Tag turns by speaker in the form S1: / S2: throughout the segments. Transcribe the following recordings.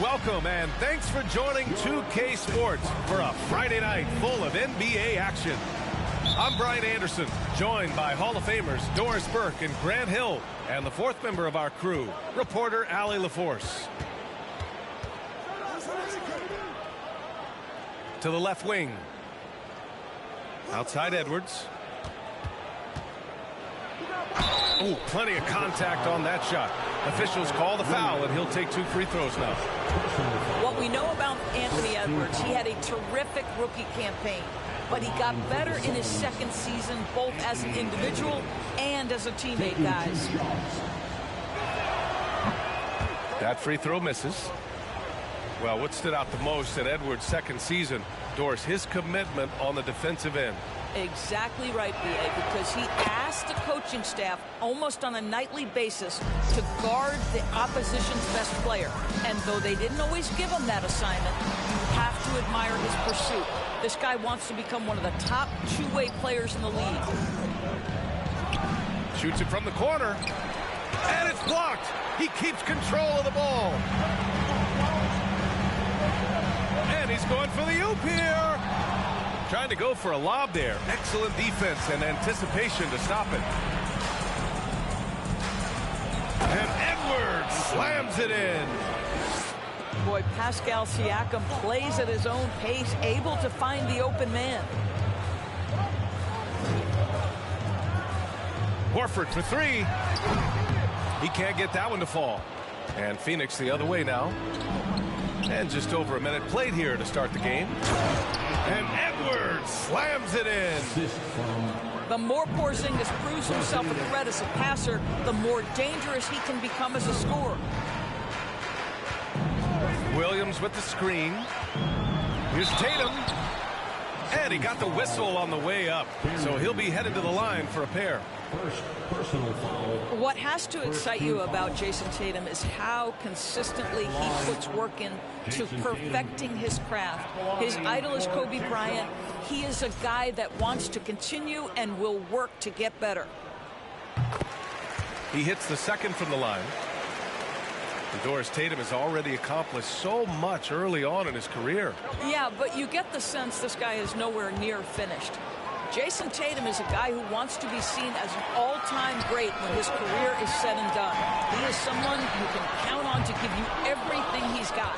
S1: Welcome and thanks for joining 2K Sports for a Friday night full of NBA action. I'm Brian Anderson, joined by Hall of Famers Doris Burke and Grant Hill, and the fourth member of our crew, reporter Allie LaForce. To the left wing. Outside Edwards. Oh, plenty of contact on that shot. Officials call the foul, and he'll take 2 free throws now.
S2: What we know about Anthony Edwards, he had a terrific rookie campaign, but he got better in his second season, both as an individual and as a teammate, guys.
S1: That free throw misses. Well, what stood out the most in Edwards' second season, Doris, his commitment on the defensive end.
S2: Exactly right, B.A., because he asked the coaching staff almost on a nightly basis to guard the opposition's best player. And though they didn't always give him that assignment, you have to admire his pursuit. This guy wants to become one of the top two-way players in the league.
S1: Shoots it from the corner. And it's blocked. He keeps control of the ball. And he's going for the oop here. Trying to go for a lob there. Excellent defense and anticipation to stop it. And Edwards slams it in.
S2: Boy, Pascal Siakam plays at his own pace, able to find the open man.
S1: Horford for 3. He can't get that one to fall. And Phoenix the other way now. And just over a minute played here to start the game. And Edwards slams it in.
S2: The more Porzingis proves himself a threat as a passer, the more dangerous he can become as a scorer.
S1: Williams with the screen. Here's Tatum. And he got the whistle on the way up. So he'll be headed to the line for a pair.
S3: First personal foul.
S2: What has to excite you about Jason Tatum is how consistently he puts work in to perfecting his craft. His idol is Kobe Bryant. He is a guy that wants to continue and will work to get better.
S1: He hits the second from the line. And Doris, Tatum has already accomplished so much early on in his career.
S2: Yeah, but you get the sense this guy is nowhere near finished. Jason Tatum is a guy who wants to be seen as an all-time great when his career is said and done. He is someone you can count on to give you everything he's got.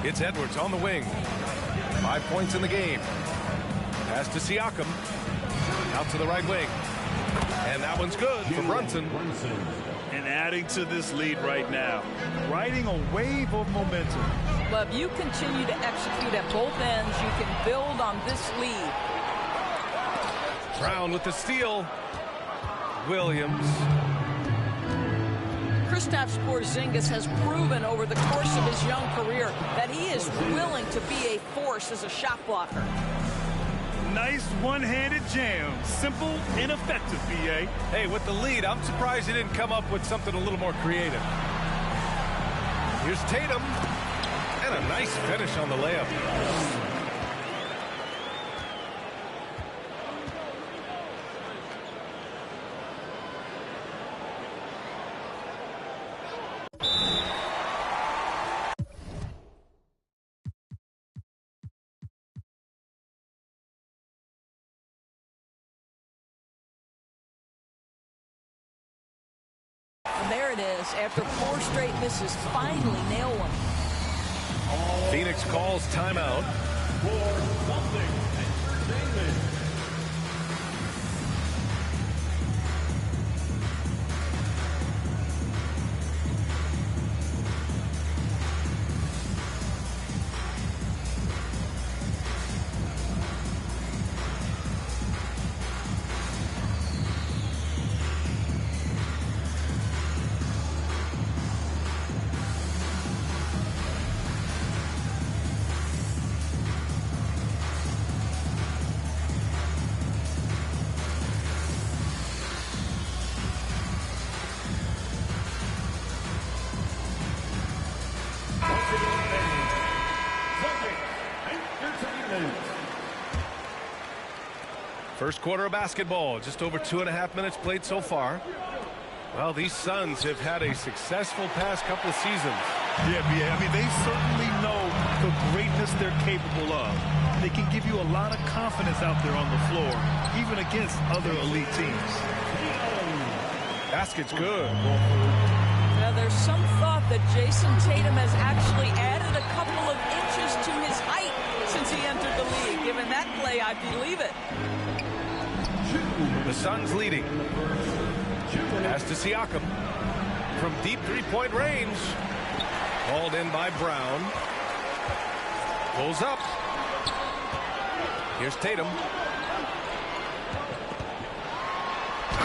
S1: It's Edwards on the wing. 5 points in the game. Pass to Siakam. Out to the right wing. And that one's good for Brunson.
S4: And adding to this lead right now, riding a wave of momentum.
S2: But if you continue to execute at both ends, you can build on this lead.
S1: Brown with the steal. Williams.
S2: Kristaps Porzingis has proven over the course of his young career that he is willing to be a force as a shot blocker.
S4: Nice one-handed jam. Simple and effective, B.A.
S1: Hey, with the lead, I'm surprised he didn't come up with something a little more creative. Here's Tatum. And a nice finish on the layup.
S2: And there it is. After 4 straight misses, finally nail one.
S1: Phoenix calls timeout.
S3: For something entertainment.
S1: First quarter of basketball, just over 2.5 minutes played so far. Well, these Suns have had a successful past couple of seasons.
S4: Yeah, B.A. I mean, they certainly know the greatness they're capable of. They can give you a lot of confidence out there on the floor, even against other elite teams.
S1: Basket's good.
S2: Now, there's some thought that Jason Tatum has actually added a couple of inches to his height since he entered the league. Given that play, I believe it.
S1: The Suns leading. Pass to Siakam from deep three-point range. Hauled in by Brown. Pulls up. Here's Tatum.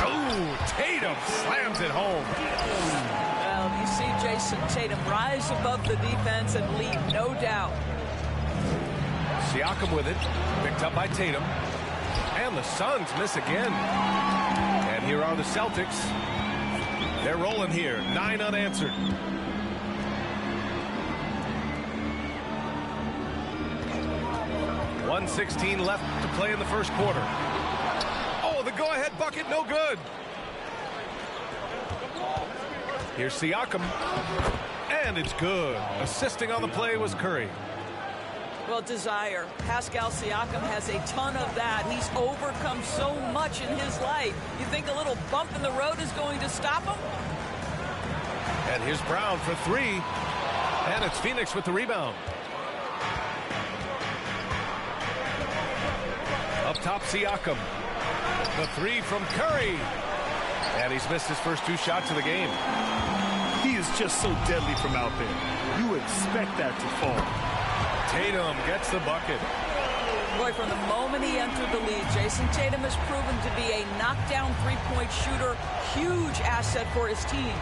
S1: Oh, Tatum slams it home.
S2: Well, you see Jason Tatum rise above the defense and lead, no doubt.
S1: Siakam with it. Picked up by Tatum. And the Suns miss again. And here are the Celtics. They're rolling here. 9 unanswered. .116 left to play in the first quarter. Oh, the go-ahead bucket, no good. Here's Siakam. And it's good. Assisting on the play was Curry.
S2: Well, desire. Pascal Siakam has a ton of that. He's overcome so much in his life. You think a little bump in the road is going to stop him?
S1: And here's Brown for 3. And it's Phoenix with the rebound. Up top, Siakam. The 3 from Curry. And he's missed his first 2 shots of the game.
S4: He is just so deadly from out there. You expect that to fall.
S1: Tatum gets the bucket.
S2: Boy, from the moment he entered the league, Jason Tatum has proven to be a knockdown three-point shooter. Huge asset for his team.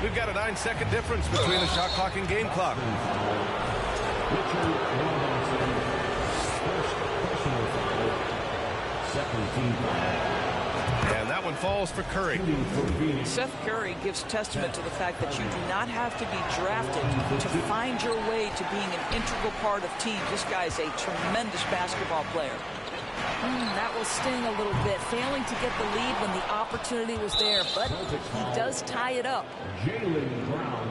S1: We've got a 9-second difference between the shot clock and game clock. And that one falls for Curry.
S2: Seth Curry gives testament to the fact that you do not have to be drafted to find your way to being an integral part of teams. This guy is a tremendous basketball player.
S5: That will sting a little bit. Failing to get the lead when the opportunity was there, but he does tie it up.
S3: Jaylen Brown,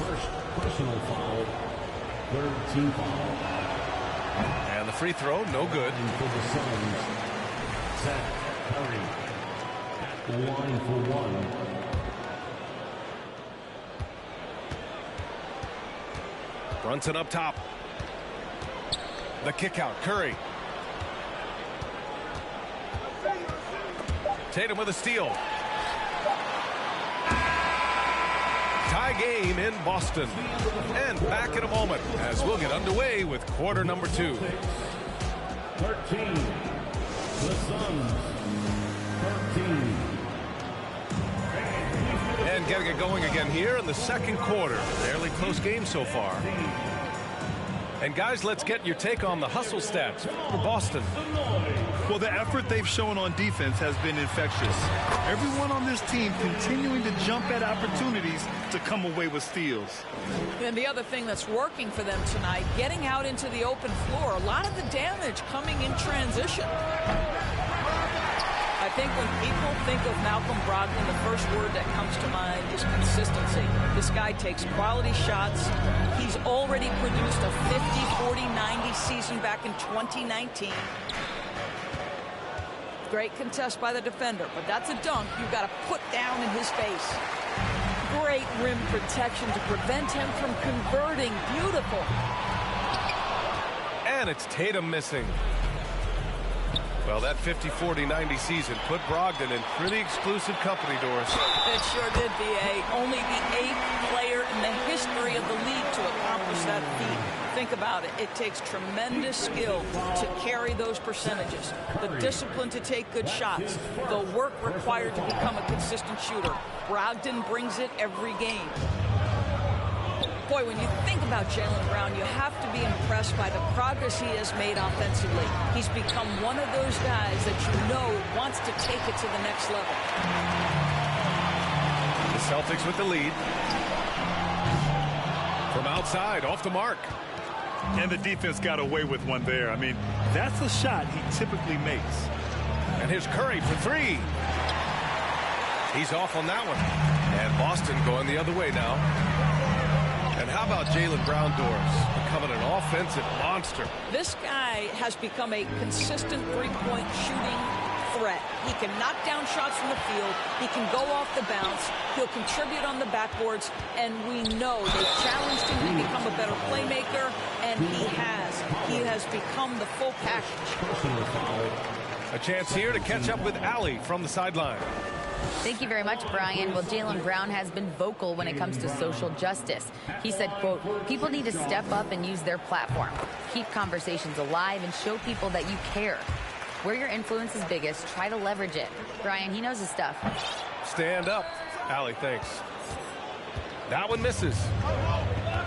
S3: first personal foul, third team foul.
S1: And the free throw, no good.
S3: And for the Suns, Seth Curry at the line for 1.
S1: Brunson up top. The kick out, Curry. Tatum with a steal. Tie game in Boston. And back in a moment as we'll get underway with quarter number 2.
S3: 13. The Suns. 13.
S1: And getting it going again here in the second quarter. Fairly close game so far. And guys, let's get your take on the hustle stats for Boston.
S4: Well, the effort they've shown on defense has been infectious. Everyone on this team continuing to jump at opportunities to come away with steals.
S2: And the other thing that's working for them tonight, getting out into the open floor, a lot of the damage coming in transition. I think when people think of Malcolm Brogdon, the first word that comes to mind is consistency. This guy takes quality shots. He's already produced a 50-40-90 season back in 2019. Great contest by the defender, but that's a dunk you've got to put down in his face. Great rim protection to prevent him from converting. Beautiful.
S1: And it's Tatum missing. Well, that 50-40-90 season put Brogdon in pretty exclusive company, Doris.
S2: It sure did, B.A. Only the 8th player in the history of the league to accomplish that feat. Think about it. It takes tremendous skill to carry those percentages. The discipline to take good shots. The work required to become a consistent shooter. Brogdon brings it every game. Boy, when you think about Jaylen Brown, you have to be impressed by the progress he has made offensively. He's become one of those guys that you know wants to take it to the next level.
S1: The Celtics with the lead. From outside, off the mark.
S4: And the defense got away with one there. I mean, that's a shot he typically makes.
S1: And here's Curry for 3. He's off on that one. And Boston going the other way now. And how about Jaylen Brown, Doris, becoming an offensive monster?
S2: This guy has become a consistent three-point shooting threat. He can knock down shots from the field. He can go off the bounce. He'll contribute on the backboards. And we know they've challenged him to become a better playmaker, and he has. He has become the full package.
S1: A chance here to catch up with Allie from the sideline.
S6: Thank you very much, Brian. Well, Jaylen Brown has been vocal when it comes to social justice. He said, quote, "People need to step up and use their platform. Keep conversations alive and show people that you care. Where your influence is biggest, try to leverage it." Brian, he knows his stuff.
S1: Stand up. Allie, thanks. That one misses.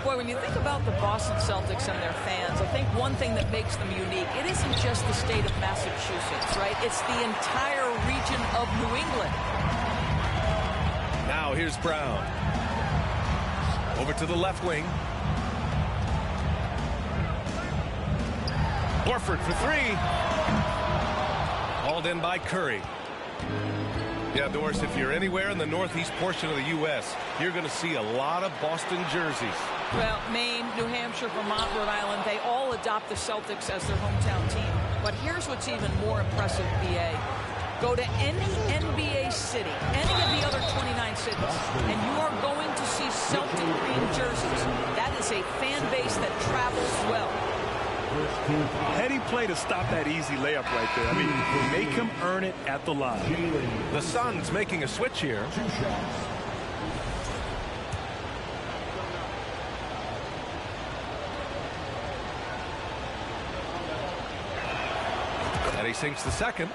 S2: Boy, when you think about the Boston Celtics and their fans, I think one thing that makes them unique, it isn't just the state of Massachusetts, right? It's the entire region of New England.
S1: Now here's Brown. Over to the left wing. Horford for three. Hauled in by Curry. Yeah, Doris, if you're anywhere in the northeast portion of the U.S., you're going to see a lot of Boston jerseys.
S2: Well, Maine, New Hampshire, Vermont, Rhode Island, they all adopt the Celtics as their hometown team. But here's what's even more impressive, BA. Go to any NBA city, any of the other 29 cities, and you are going to see Celtic green jerseys. That is a fan base that travels well.
S4: Heady play to stop that easy layup right there. I mean, make him earn it at the line.
S1: The Suns making a switch here. And he sinks the second.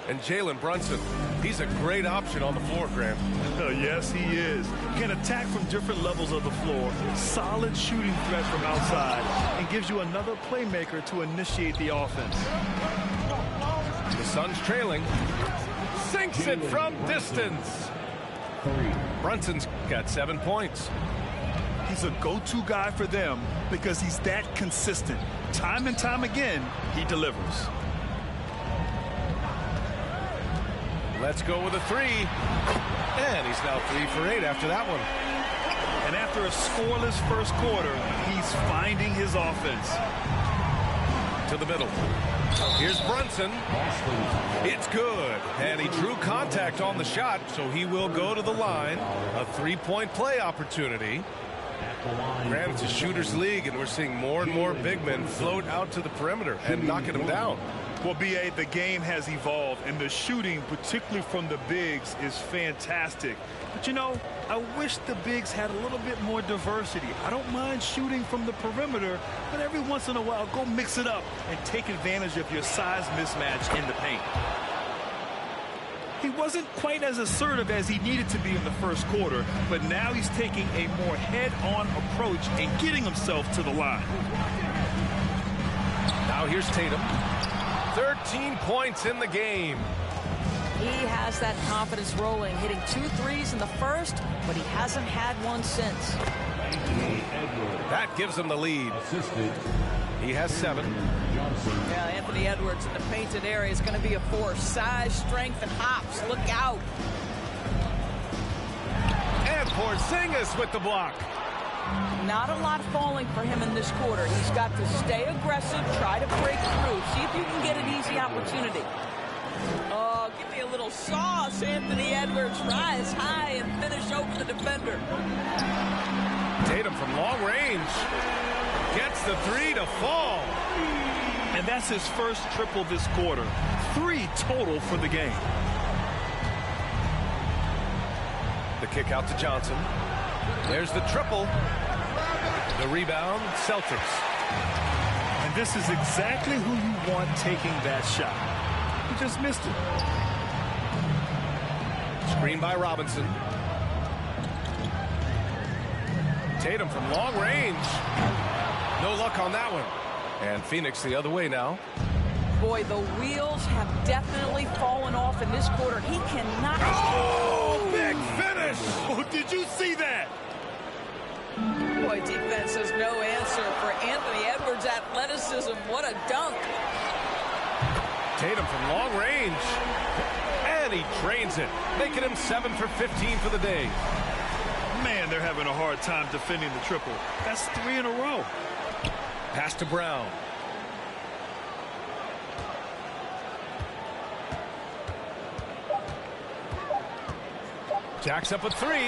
S1: And Jalen Brunson, he's a great option on the floor, Grant.
S4: Yes, he is. Can attack from different levels of the floor. Solid shooting threat from outside. And gives you another playmaker to initiate the offense.
S1: The Suns trailing. Sinks it from distance. Brunson's got 7 points.
S4: He's a go-to guy for them because he's that consistent. Time and time again, he delivers.
S1: Let's go with a three. And he's now 3 for 8 after that one.
S4: And after a scoreless first quarter, he's finding his offense.
S1: To the middle. Here's Brunson. It's good. And he drew contact on the shot, so he will go to the line. A 3-point play opportunity. Grant, it's a shooter's league, and we're seeing more and more big men float out to the perimeter and knocking them down.
S4: Well, B.A., the game has evolved, and the shooting, particularly from the bigs, is fantastic. But, you know, I wish the bigs had a little bit more diversity. I don't mind shooting from the perimeter, but every once in a while, go mix it up and take advantage of your size mismatch in the paint. He wasn't quite as assertive as he needed to be in the first quarter, but now he's taking a more head-on approach and getting himself to the line.
S1: Now here's Tatum. 13 points in the game.
S2: He has that confidence rolling, hitting 2 threes in the first, but he hasn't had one since.
S1: That gives him the lead. He has 7.
S2: Yeah, Anthony Edwards in the painted area is going to be a force. Size, strength, and hops. Look out.
S1: And Porzingis with the block.
S2: Not a lot falling for him in this quarter. He's got to stay aggressive, try to break through, see if you can get an easy opportunity. Oh, give me a little sauce, Anthony Edwards. Rise high and finish over the defender.
S1: Tatum from long range. Gets the 3 to fall.
S4: And that's his first triple this quarter. 3 total for the game.
S1: The kick out to Johnson. There's the triple. The rebound, Celtics.
S4: And this is exactly who you want taking that shot. He just missed it.
S1: Screen by Robinson. Tatum from long range. No luck on that one. And Phoenix the other way now.
S2: Boy, the wheels have definitely fallen off in this quarter. He cannot.
S1: Oh, big finish.
S4: Oh, did you see that?
S2: Boy, defense has no answer for Anthony Edwards' athleticism. What a dunk.
S1: Tatum from long range. And And he drains it, making him 7 for 15 for the day.
S4: Man, they're having a hard time defending the triple. That's 3 in a row.
S1: Pass to Brown. Jacks up a 3.
S2: Boy,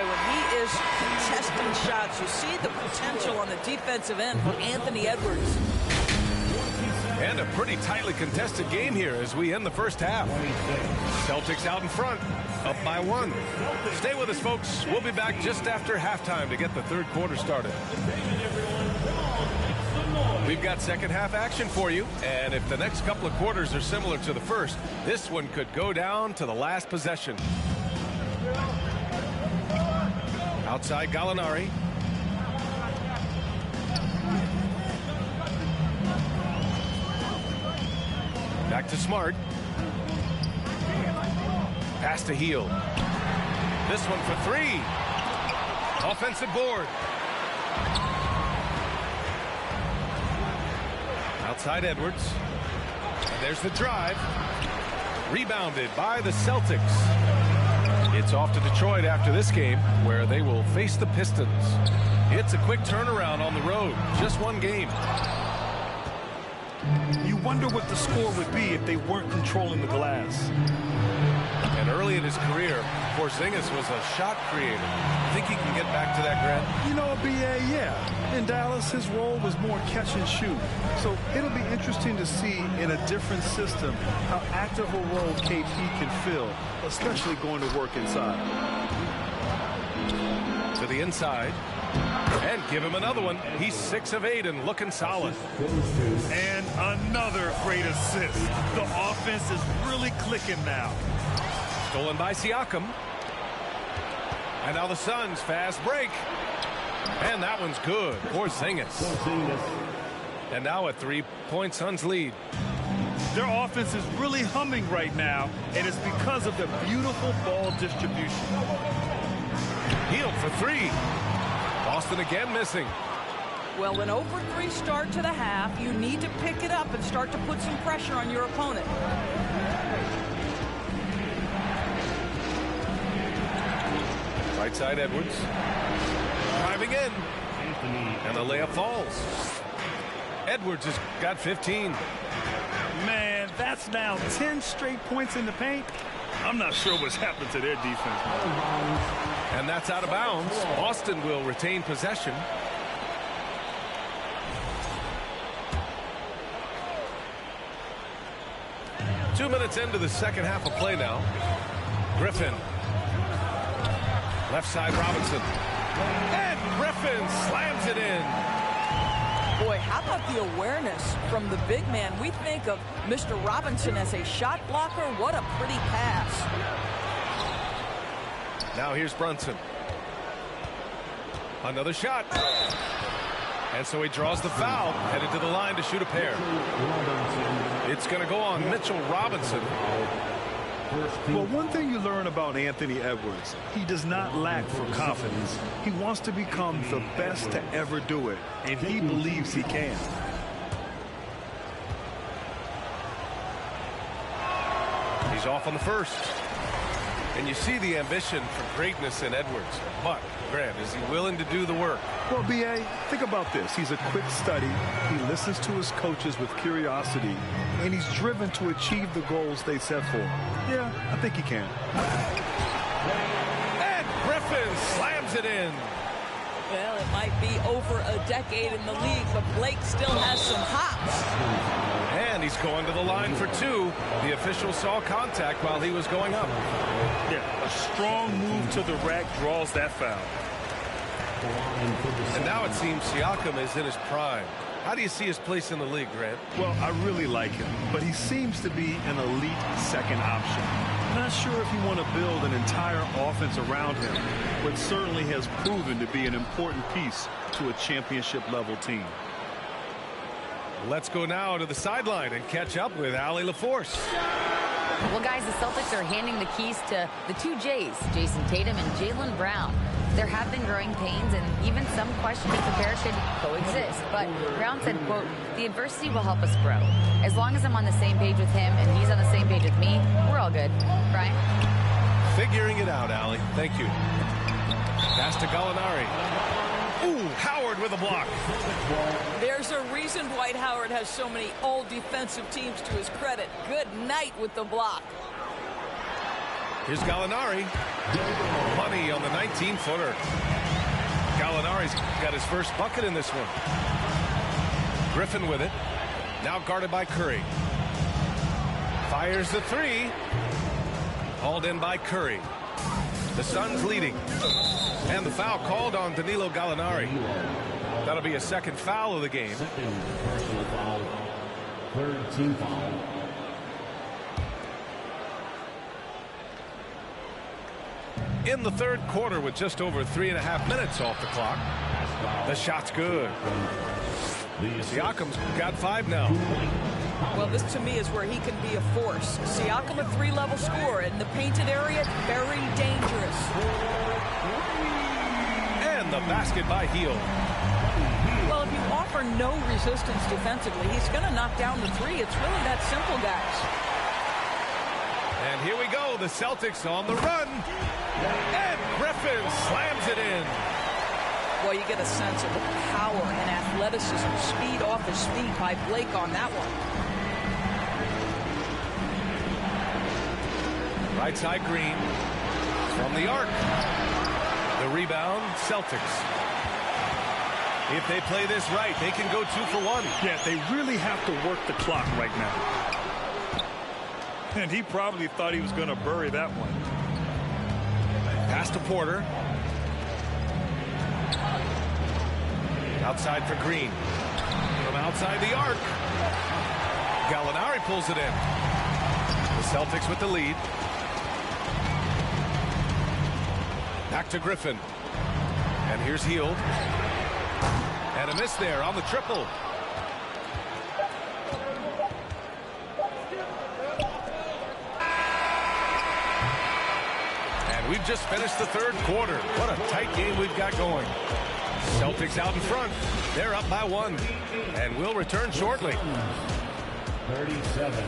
S2: when he is contesting shots, you see the potential on the defensive end for Anthony Edwards.
S1: And a pretty tightly contested game here as we end the first half. Celtics out in front, up by 1. Stay with us, folks. We'll be back just after halftime to get the third quarter started. We've got second half action for you, and if the next couple of quarters are similar to the first, this one could go down to the last possession. Outside Gallinari. Back to Smart. Pass to Hield. This one for 3. Offensive board. Outside Edwards. And there's the drive. Rebounded by the Celtics. It's off to Detroit after this game, where they will face the Pistons. It's a quick turnaround on the road. Just one game.
S4: You wonder what the score would be if they weren't controlling the glass.
S1: And early in his career, Porzingis was a shot creator. Think he can get back to that, Grant?
S4: You know, BA, yeah. In Dallas, his role was more catch and shoot. So it'll be interesting to see in a different system how active a role KP can fill, especially going to work inside.
S1: To the inside. And give him another one. He's 6 of 8 and looking solid.
S4: And another great assist. The offense is really clicking now.
S1: Stolen by Siakam. And now the Suns fast break. And that one's good. Porzingis. And now a 3-point Suns lead.
S4: Their offense is really humming right now, and it's because of the beautiful ball distribution.
S1: Hield for 3. Boston again missing.
S2: Well, an over 3 start to the half, you need to pick it up and start to put some pressure on your opponent.
S1: Right side Edwards. Driving in. And the layup falls. Edwards has got 15.
S4: Man, that's now 10 straight points in the paint. I'm not sure what's happened to their defense.
S1: And that's out of bounds. Boston will retain possession. Two minutes into the second half of play now. Griffin. Left side Robinson. And Griffin slams it in.
S2: Boy, how about the awareness from the big man? We think of Mr. Robinson as a shot blocker. What a pretty pass.
S1: Now here's Brunson. Another shot. And so he draws the foul, headed to the line to shoot a pair. It's going to go on Mitchell Robinson.
S4: Well, one thing you learn about Anthony Edwards, he does not lack for confidence. He wants to become the best to ever do it, and he believes he can.
S1: He's off on the first. And you see the ambition for greatness in Edwards. But, Grant, is he willing to do the work?
S4: Well, B.A., think about this. He's a quick study. He listens to his coaches with curiosity, and he's driven to achieve the goals they set for him. Yeah, I think he can.
S1: And Griffin slams it in.
S2: Well, it might be over a decade in the league, but Blake still has some hops.
S1: And he's going to the line for 2. The official saw contact while he was going up.
S4: Yeah, a strong move to the rack draws that foul.
S1: And now it seems Siakam is in his prime. How do you see his place in the league, Grant?
S4: Well, I really like him, but he seems to be an elite second option. Not sure if you want to build an entire offense around him, but certainly has proven to be an important piece to a championship-level team.
S1: Let's go now to the sideline and catch up with Allie LaForce.
S6: Well, guys, the Celtics are handing the keys to the 2 J's, Jason Tatum and Jaylen Brown. There have been growing pains and even some questions if the pair could coexist. But Brown said, quote, "The adversity will help us grow. As long as I'm on the same page with him and he's on the same page with me, good. Brian?
S1: Figuring it out, Allie. Thank you. Pass to Gallinari. Ooh, Howard with a block.
S2: There's a reason Dwight Howard has so many all-defensive teams to his credit. Good night with the block.
S1: Here's Gallinari. Money on the 19-footer. Gallinari's got his first bucket in this one. Griffin with it. Now guarded by Curry. Fires the three. Hauled in by Curry. The Suns leading. And the foul called on Danilo Gallinari. That'll be a second foul of the game.
S3: Second personal foul. Third team foul.
S1: In the third quarter with just over 3.5 minutes off the clock. The shot's good. Siakam's got 5 now.
S2: Well, this to me is where he can be a force. Siakam, a 3-level scorer in the painted area, very dangerous.
S1: And the basket by Hield.
S2: Well, if you offer no resistance defensively, he's going to knock down the 3. It's really that simple, guys.
S1: And here we go. The Celtics on the run. And Griffin slams it in.
S2: Well, you get a sense of the power and athleticism, speed off his feet by Blake on that one.
S1: Right side Green from the arc. The rebound, Celtics. If they play this right, they can go 2 for 1.
S4: Yeah, they really have to work the clock right now. And he probably thought he was going to bury that one.
S1: Pass to Porter. Outside for Green. From outside the arc. Gallinari pulls it in. The Celtics with the lead. Back to Griffin. And here's Hield. And a miss there on the triple. And we've just finished the third quarter. What a tight game we've got going. Celtics out in front. They're up by 1. And we'll return shortly.
S3: 37.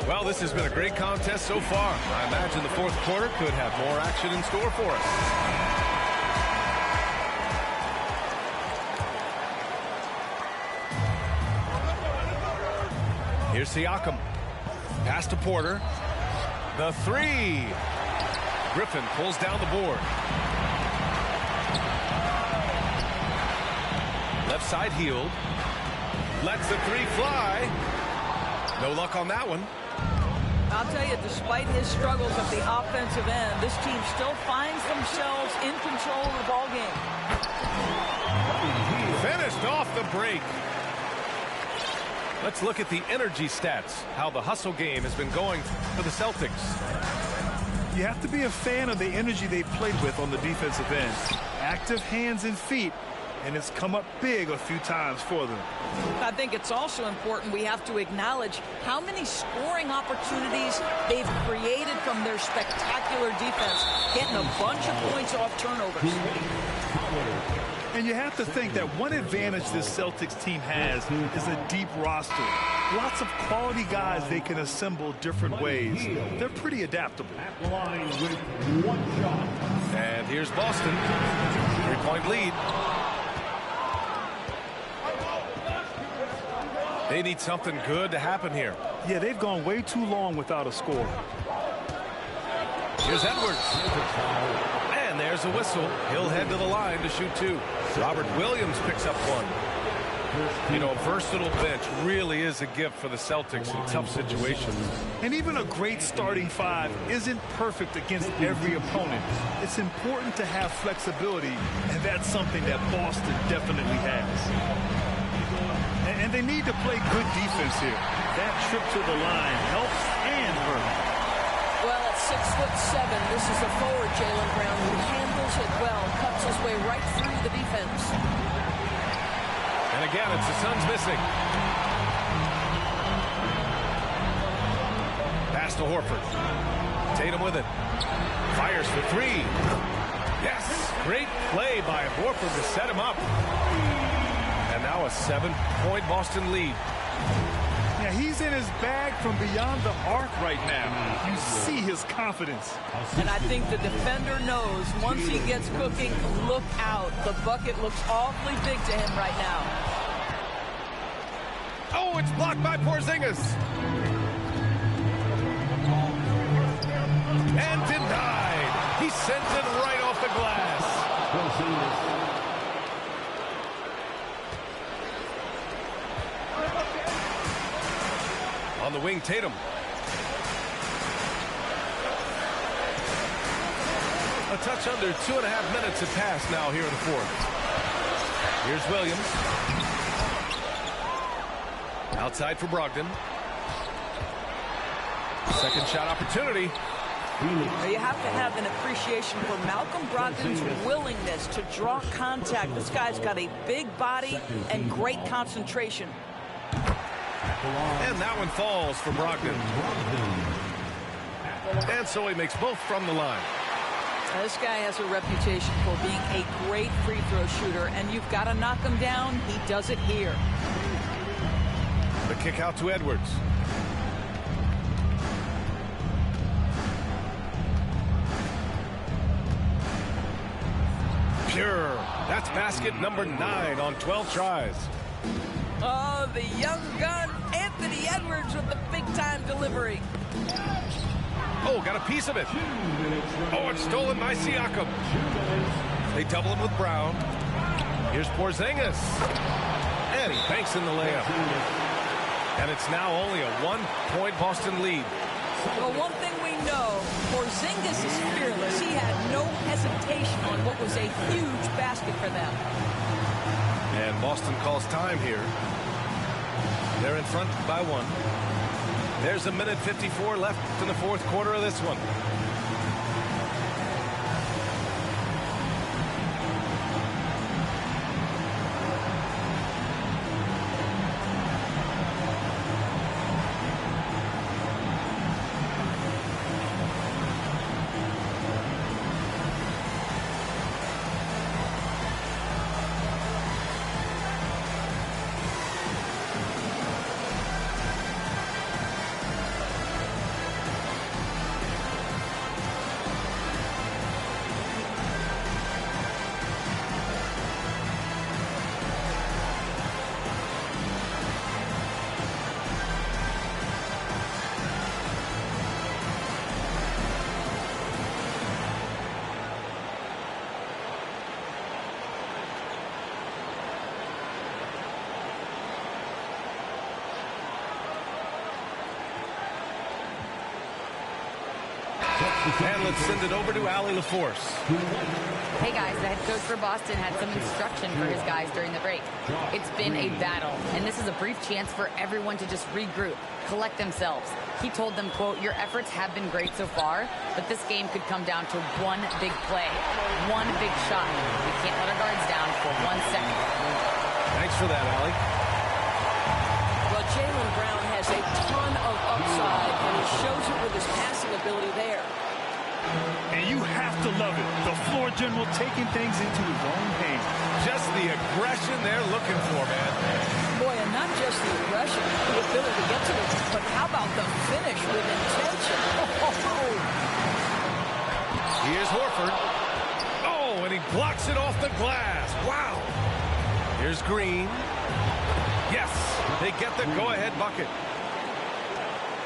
S1: Well, this has been a great contest so far. I imagine the fourth quarter could have more action in store for us. Here's Siakam. Pass to Porter. The 3. Griffin pulls down the board. Left side Hield. Lets the 3 fly. No luck on that one.
S2: I'll tell you, despite his struggles at the offensive end, this team still finds themselves in control of the ball game.
S1: Finished off the break. Let's look at the energy stats, how the hustle game has been going for the Celtics.
S4: You have to be a fan of the energy they played with on the defensive end. Active hands and feet, and it's come up big a few times for them.
S2: I think it's also important we have to acknowledge how many scoring opportunities they've created from their spectacular defense, getting a bunch of points off turnovers.
S4: And you have to think that one advantage this Celtics team has is a deep roster. Lots of quality guys they can assemble different ways. They're pretty adaptable.
S3: Line with 1 shot.
S1: And here's Boston. 3-point lead. They need something good to happen here.
S4: Yeah, they've gone way too long without a score.
S1: Here's Edwards. And there's a whistle. He'll head to the line to shoot 2. Robert Williams picks up 1. You know, a versatile bench really is a gift for the Celtics in tough situations.
S4: And even a great starting 5 isn't perfect against every opponent. It's important to have flexibility, and that's something that Boston definitely has. And they need to play good defense here. That trip to the line helps and hurts.
S2: Well, at 6'7", this is a forward, Jaylen Brown, who handles it well, cuts his way right through the defense.
S1: And again, it's the Suns missing. Pass to Horford. Tatum with it. Fires for 3. Yes! Great play by Horford to set him up. And now a 7-point Boston lead.
S4: Yeah, he's in his bag from beyond the arc right now. You see his confidence.
S2: And I think the defender knows once he gets cooking, look out. The bucket looks awfully big to him right now.
S1: Oh, it's blocked by Porzingis. And denied. He sent it right off the glass. On the wing, Tatum. A touch under 2.5 minutes have passed now here in the fourth. Here's Williams. Outside for Brogdon. Second shot opportunity.
S2: You have to have an appreciation for Malcolm Brogdon's willingness to draw contact. This guy's got a big body and great concentration.
S1: And that one falls for Brogdon. And so he makes both from the line.
S2: This guy has a reputation for being a great free throw shooter, and you've got to knock him down. He does it here.
S1: The kick out to Edwards. Pure. That's basket number 9 on 12 tries.
S2: Oh, the young gun, Anthony Edwards with the big-time delivery.
S1: Oh, got a piece of it. Oh, it's stolen by Siakam. They double him with Brown. Here's Porzingis. And he banks in the layup. And it's now only a 1-point Boston lead.
S2: Well, one thing we know, Porzingis is fearless. He had no hesitation on what was a huge basket for them.
S1: And Boston calls time here. They're in front by 1. There's 1:54 left in the fourth quarter of this one. And let's send it over to Allie LaForce.
S6: Hey guys, the head coach for Boston had some instruction for his guys during the break. It's been a battle, and this is a brief chance for everyone to just regroup, collect themselves. He told them, quote, your efforts have been great so far, but this game could come down to one big play, one big shot. We can't let our guards down for 1 second.
S1: Thanks for that, Allie.
S2: Well, Jaylen Brown has a ton of upside, and he shows it with his passing ability there.
S4: And you have to love it. The floor general taking things into his own hands.
S1: Just the aggression they're looking for, man.
S2: Boy, and not just the aggression, the ability to get to it, but how about the finish with intention?
S1: Here's Horford. Oh, and he blocks it off the glass. Wow. Here's Green. Yes, they get the go-ahead bucket.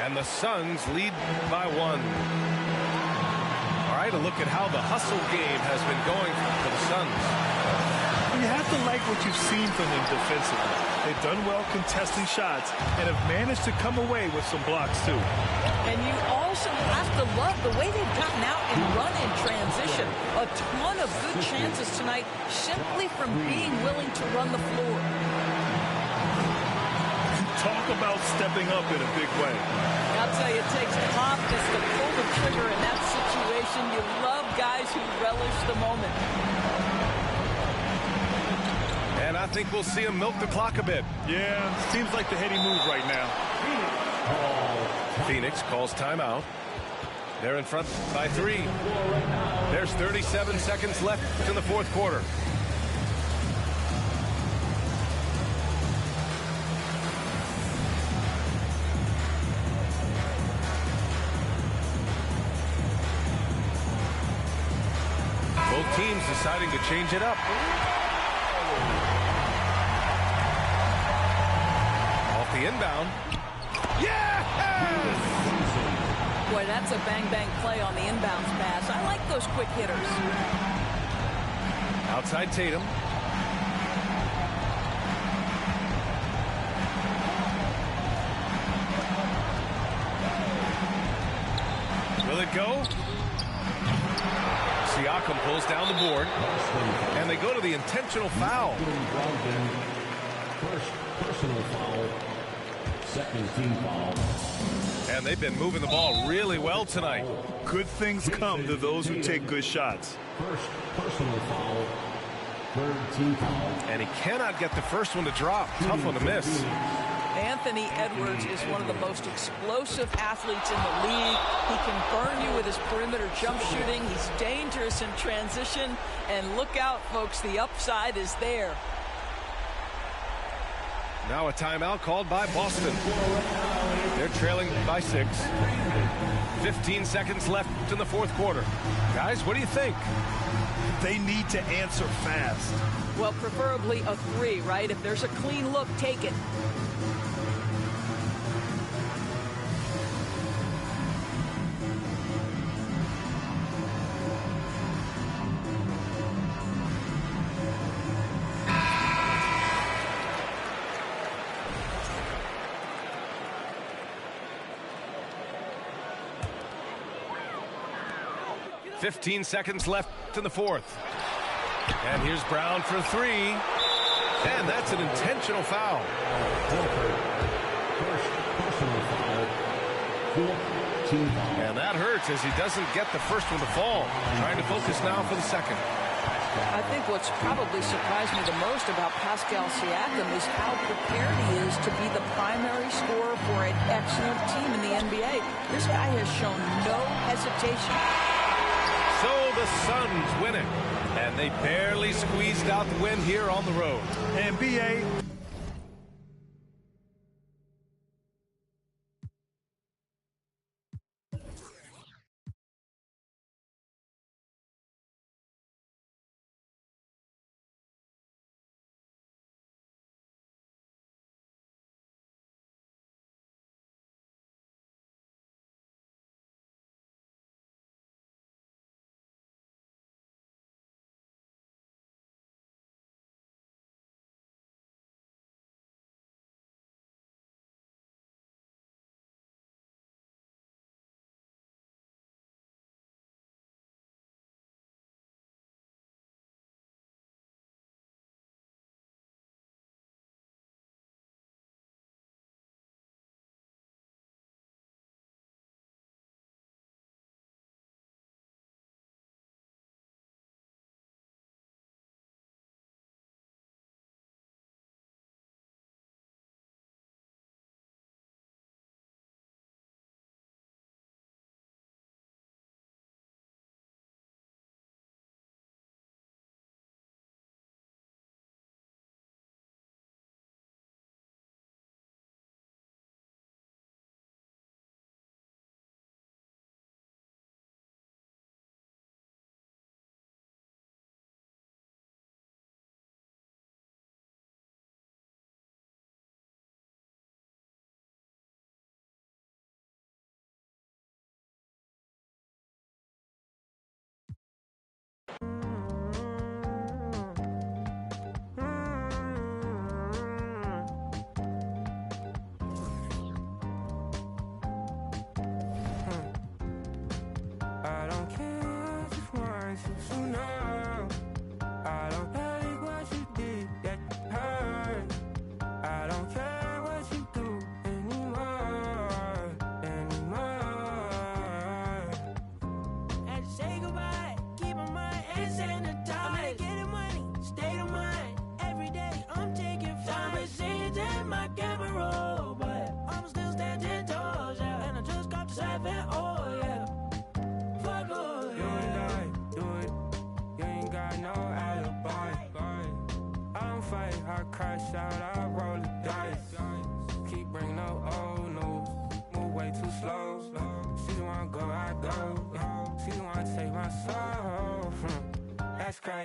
S1: And the Suns lead by 1. All right, a look at how the hustle game has been going for the Suns.
S4: You have to like what you've seen from them defensively. They've done well contesting shots and have managed to come away with some blocks, too.
S2: And you also have to love the way they've gotten out and run in transition. A ton of good chances tonight simply from being willing to run the floor.
S4: Talk about stepping up in a big way.
S2: I'll tell you, it takes confidence to pull the trigger in that situation. You love guys who relish the moment.
S1: And I think we'll see him milk the clock a bit.
S4: Yeah, seems like the heady move right now.
S1: Phoenix calls timeout. They're in front by 3. There's 37 seconds left in the fourth quarter. teams deciding to change it up. Off the inbound. Yes!
S2: Boy, that's a bang-bang play on the inbounds pass. I like those quick hitters.
S1: Outside Tatum. Will it go? Siakam pulls down the board. And they go to the intentional foul.
S3: First personal foul. Second team foul.
S1: And they've been moving the ball really well tonight.
S4: Good things come to those who take good shots.
S3: First personal foul. Third team foul.
S1: And he cannot get the first one to drop. Tough one to miss.
S2: Anthony Edwards is one of the most explosive athletes in the league. He can burn you with his perimeter jump shooting. He's dangerous in transition. And look out, folks, the upside is there.
S1: Now a timeout called by Boston. They're trailing by 6. 15 seconds left in the fourth quarter. Guys, what do you think?
S4: They need to answer fast.
S2: Well, preferably a 3, right? If there's a clean look, take it.
S1: Fifteen seconds left in the fourth. And here's Brown for 3. And that's an intentional foul.
S3: First personal foul. Fourth team foul.
S1: And that hurts as he doesn't get the first one to fall. Trying to focus now for the second.
S2: I think what's probably surprised me the most about Pascal Siakam is how prepared he is to be the primary scorer for an excellent team in the NBA. This guy has shown no hesitation.
S1: So the Suns win it. And they barely squeezed out the win here on the road.
S4: NBA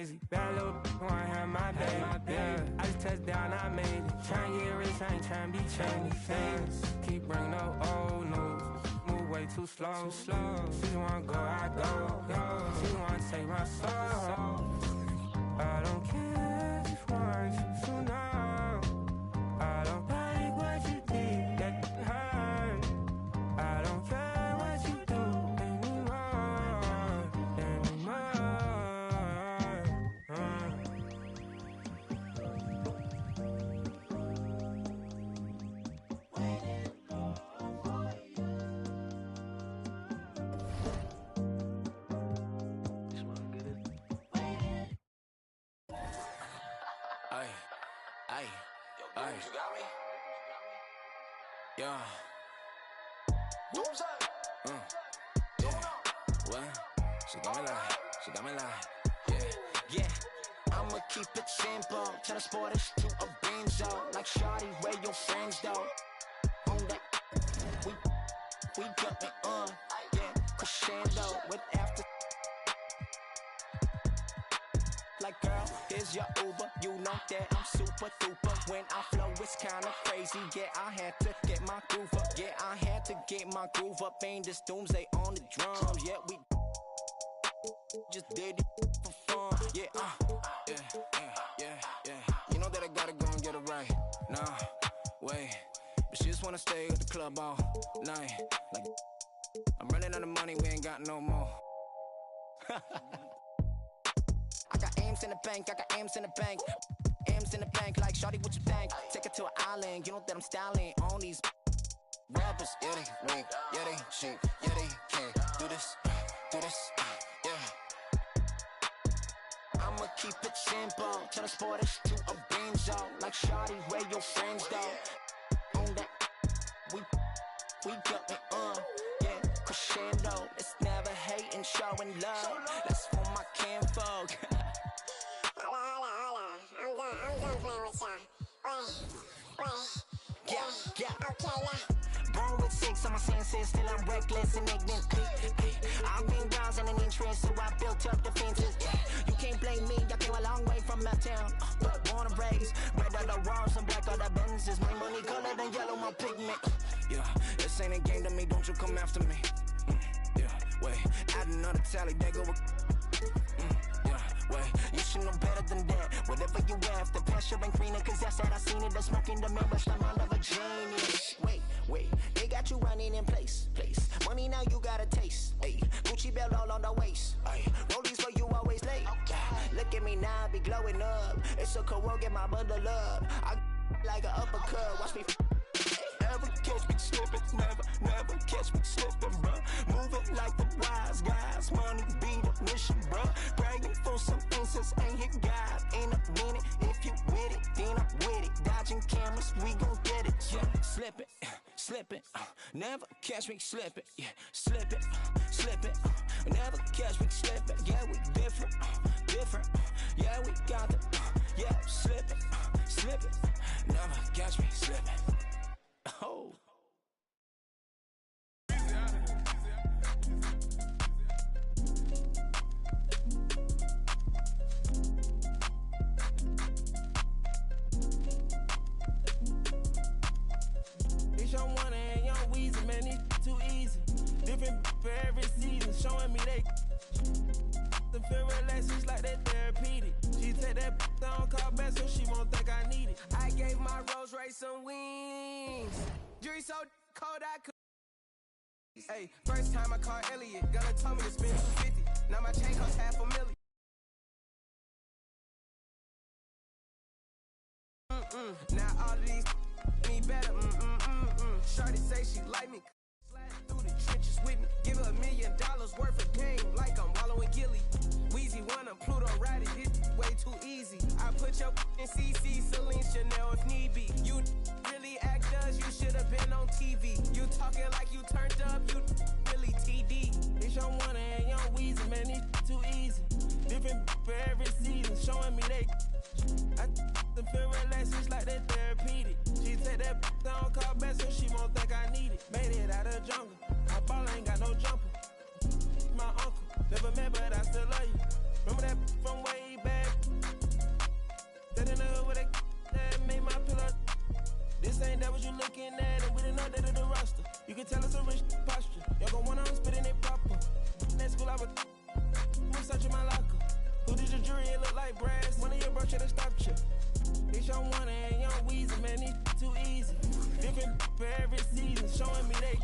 S7: crazy. Bad little wanna have my baby. Yeah, I just touched down, I made it. Tryna get rich, I ain't tryna be trendy. Famous, keep bringing up old news. Move way too slow. She wanna go, I go. She wanna take my soul. I don't care if you want to know. I don't like what you did that hurt. I don't care what you do anymore.
S8: Ay, you got me? Yeah. Yeah. What? She got me like. Yeah. I'ma keep it simple. Tell the sporters to a benzo. Like shawty, where your friends though? On that, we got me on. Yeah, crescendo with after. Like girl, here's your Uber. You know that I'm super duper. When I flow, it's kinda crazy. Yeah, I had to get my groove up. Yeah, I had to get my groove up. Ain't this doomsday on the drums. Yeah, we just did it for fun. Yeah, yeah. You know that I gotta go and get it right. Nah, wait. But she just wanna stay at the club all night. Like, I'm running out of money, we ain't got no more. I got M's in the bank, M's in the bank, like shawty, what you think? Take it to an island, you know that I'm styling on these rappers. Yeah, they weak, yeah, they cheap, yeah, they can't do this, yeah. I'ma keep it simple, tell the sporters to a benzo. Like shawty, where your friends though? On that, we got me on, yeah, crescendo. It's never hating, showing love. That's for my kinfolk. I'm done playing with y'all. Yeah. Okay, now. Born with 6 on my senses, still I'm reckless and ignorant. I've been browsing an interest, so I built up defenses. You can't blame me, I came a long way from uptown. But born and raised, red are the walls and black are the Benzes. My money colored and yellow, my pigment. Yeah, this ain't a game to me, don't you come after me. Yeah, wait, add another tally, they go with. Wait, you should know better than that. Whatever you have, the pressure ain't greener, cause that's that I seen it. The smoke in the mirror, the mind of a genius. Wait, they got you running in place. Money now you got a taste. Ay, Gucci belt all on the waist. Ay, rollies for you always late. Look at me now, I be glowing up. It's a cool, get my bundle up. I like an uppercut, watch me. Never catch me slipping, never catch me slipping, bruh. Moving like the wise guys, money be the mission, bruh. Bragging for some instance, ain't hit God in a minute. If you with it, then I'm with it. Dodging cameras, we gon' get it. Yeah, slipping, never catch me slipping. Yeah, slipping, never catch me slipping. Yeah, we different. Yeah, we got it. Yeah, slipping, never catch me slipping. Oh.
S7: It's Young Wonder and Young Weezy, man, it's too easy. Different for every season, showing me they the feel relaxed, it's like that therapeutic. She take that down, call back so she won't think I need it. I gave my Rolls Royce some wings. Jury so cold I could. Hey, first time I called Elliot, gonna tell me to spend $250. Now my chain costs $500,000. Now all of these me better. Shorty say she like me. Slide through the trenches with me. Give her $1 million worth of game like I'm wallowing Gilly. Weezy wanna Pluto ride it, it's way too easy. I put your in CC, Celine, Chanel if need be. You really act us, you should've been on TV. You talking like you turned up, you really TD. It's Young Wonder and Young Weezy, man, it's too easy. Different for every season, showing me they. I the feel relaxed, it's like that therapeutic. She take that down, call back so she won't think I need it. Made it out of the jungle, my ball ain't got no jumper. My uncle, never met but I still love you. Remember that from way back? bad and we didn't update the roster. You can tell it's a rich posture. Y'all gon' wanna spitting it proper. That school I was searching my locker. Who did your jury? It look like brass. One of your bro should have stopped you. It's Young Wonder and Young Weezy, man, these too easy. Different for every season, showing me they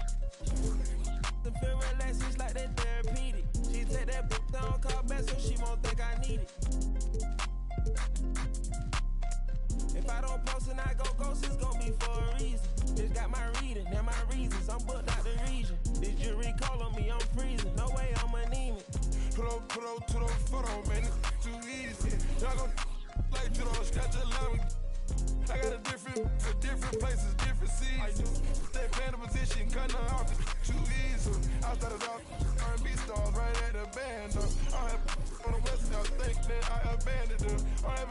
S7: the feel relaxed, it's like that therapeutic. She take that book down, call back so she won't think I need it. If I don't post and I go ghost, it's gon' be for a reason. Just got my reading and my reasons. I'm booked out the region. This jury call on me, I'm freezing. No way I'm anemic.
S9: Put on to the foot on, man. It's too easy. Y'all gon' like to the scratch a line. I got a different places, different seasons. Stay playing the position, cutting her off, it's too easy. I started off R&B stars right at the band. I have on the west, I think that I abandoned them. I have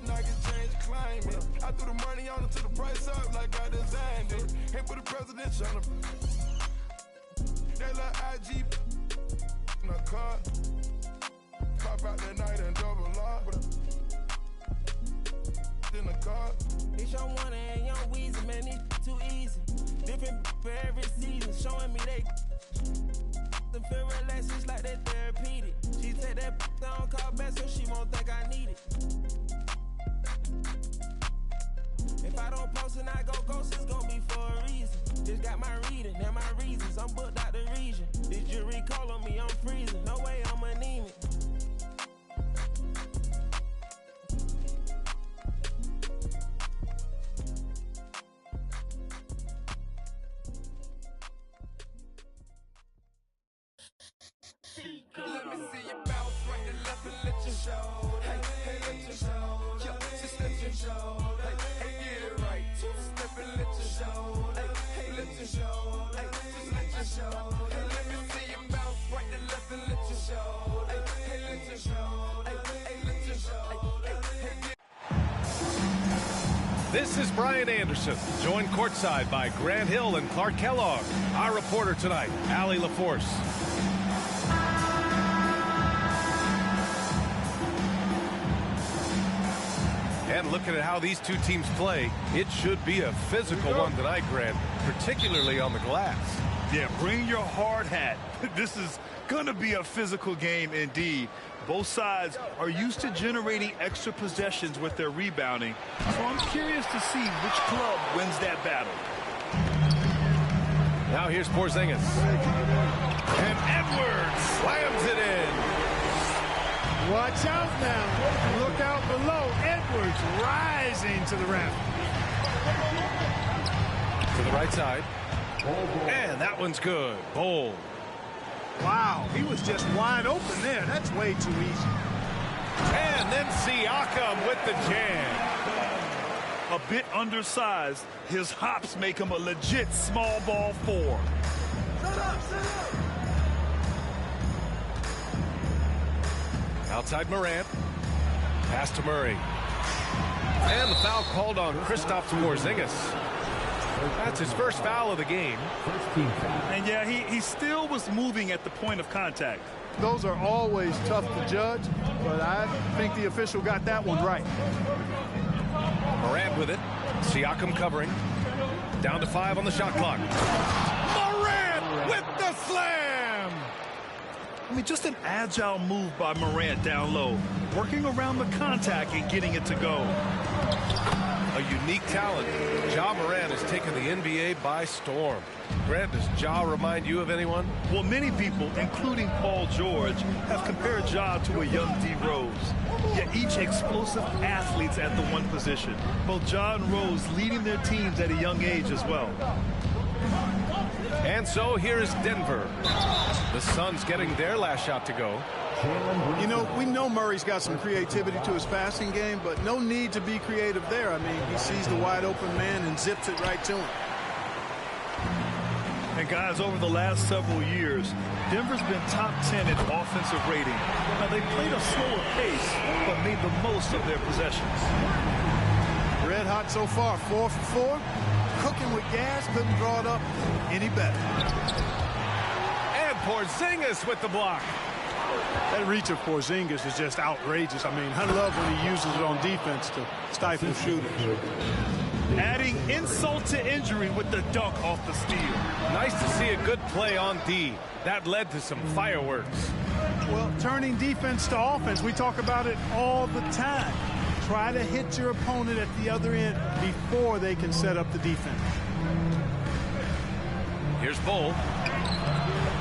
S9: I can change climate. I threw the money on it to the price up like I designed it. Ain't put the president on the that little IG in a car. Pop out that night and double lock. In the car.
S7: It's Young Wonder and Young Weezy, man, these too easy. Different for every season, showing me they the feel relaxed, it's like that therapeutic. She take that down, call back so she won't think I need it. If I don't post and I go ghost, it's gon' be for a reason. Just got my reading and my reasons. I'm booked out the region. This jury call on me, I'm freezing. No way I'm anemic.
S9: Let me see you bounce right to left and let you show. Hey, let you show. Yeah, just let you show. Hey, get it right. Two-step and let you show. Hey, let you show. Hey, just let you show. Hey, let me see you bounce right to left and let you show. Hey, let you show. Hey, let you show.
S1: This is Brian Anderson, joined courtside by Grant Hill and Clark Kellogg. Our reporter tonight, Allie LaForce. And looking at how these two teams play, it should be a physical one tonight, Grant, particularly on the glass.
S4: Yeah, bring your hard hat. This is going to be a physical game indeed. Both sides are used to generating extra possessions with their rebounding, so I'm curious to see which club wins that battle.
S1: Now here's Porzingis. And Edwards slams it in.
S10: Watch out now. Look out below. Edwards rising to the rim.
S1: To the right side. And that one's good. Bold.
S10: Wow, he was just wide open there. That's way too easy.
S1: And then Siakam with the jam.
S4: A bit undersized, his hops make him a legit small ball four.
S1: Outside Morant. Pass to Murray. And the foul called on Kristaps Porzingis. That's his first foul of the game.
S4: And yeah, he still was moving at the point of contact.
S10: Those are always tough to judge, but I think the official got that one right.
S1: Morant with it. Siakam covering. Down to 5 on the shot clock. Morant with the slam!
S4: I mean, just an agile move by Morant down low, working around the contact and getting it to go.
S1: A unique talent. Ja Morant has taken the NBA by storm. Grant, does Ja remind you of anyone?
S4: Well, many people, including Paul George, have compared Ja to a young D. Rose. Yet each explosive athletes at the one position. Both Ja and Rose leading their teams at a young age as well.
S1: And so here is Denver. The Suns getting their last shot to go.
S10: You know, we know Murray's got some creativity to his passing game, but no need to be creative there. I mean, he sees the wide open man and zips it right to him.
S4: And guys, over the last several years, Denver's been top 10 in offensive rating. Now, they played a slower pace, but made the most of their possessions.
S10: Red hot so far, 4 for 4. Cooking with gas, couldn't draw it up any better.
S1: And Porzingis with the block.
S10: That reach of Porzingis is just outrageous. I mean, I love when he uses it on defense to stifle shooters.
S4: Adding insult to injury with the dunk off the steal.
S1: Nice to see a good play on D. That led to some fireworks.
S10: Well, turning defense to offense, we talk about it all the time. Try to hit your opponent at the other end before they can set up the defense.
S1: Here's Bull.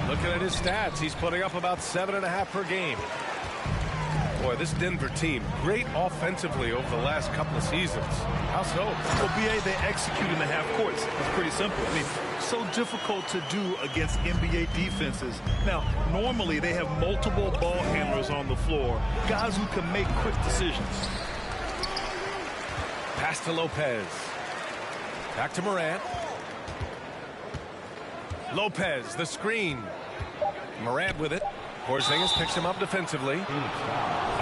S1: Looking at his stats, he's putting up about 7.5 per game. Boy, this Denver team, great offensively over the last couple of seasons. How so?
S4: Well, BA, they execute in the half courts. It's pretty simple. I mean, so difficult to do against NBA defenses. Now, normally they have multiple ball handlers on the floor, guys who can make quick decisions.
S1: Pass to Lopez. Back to Morant. Lopez, the screen. Morant with it. Porzingis picks him up defensively.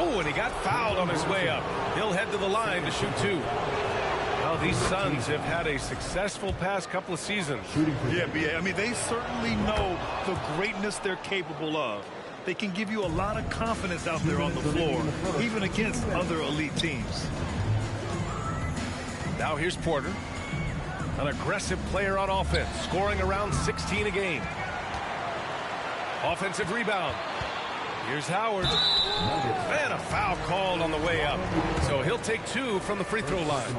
S1: Oh, and he got fouled on his way up. He'll head to the line to shoot 2. Well, these Suns have had a successful past couple of seasons.
S4: Yeah, BA. I mean, they certainly know the greatness they're capable of. They can give you a lot of confidence out there on the floor, even against other elite teams.
S1: Now here's Porter. An aggressive player on offense, scoring around 16 a game. Offensive rebound. Here's Howard. And a foul called on the way up. So he'll take 2 from the free throw line.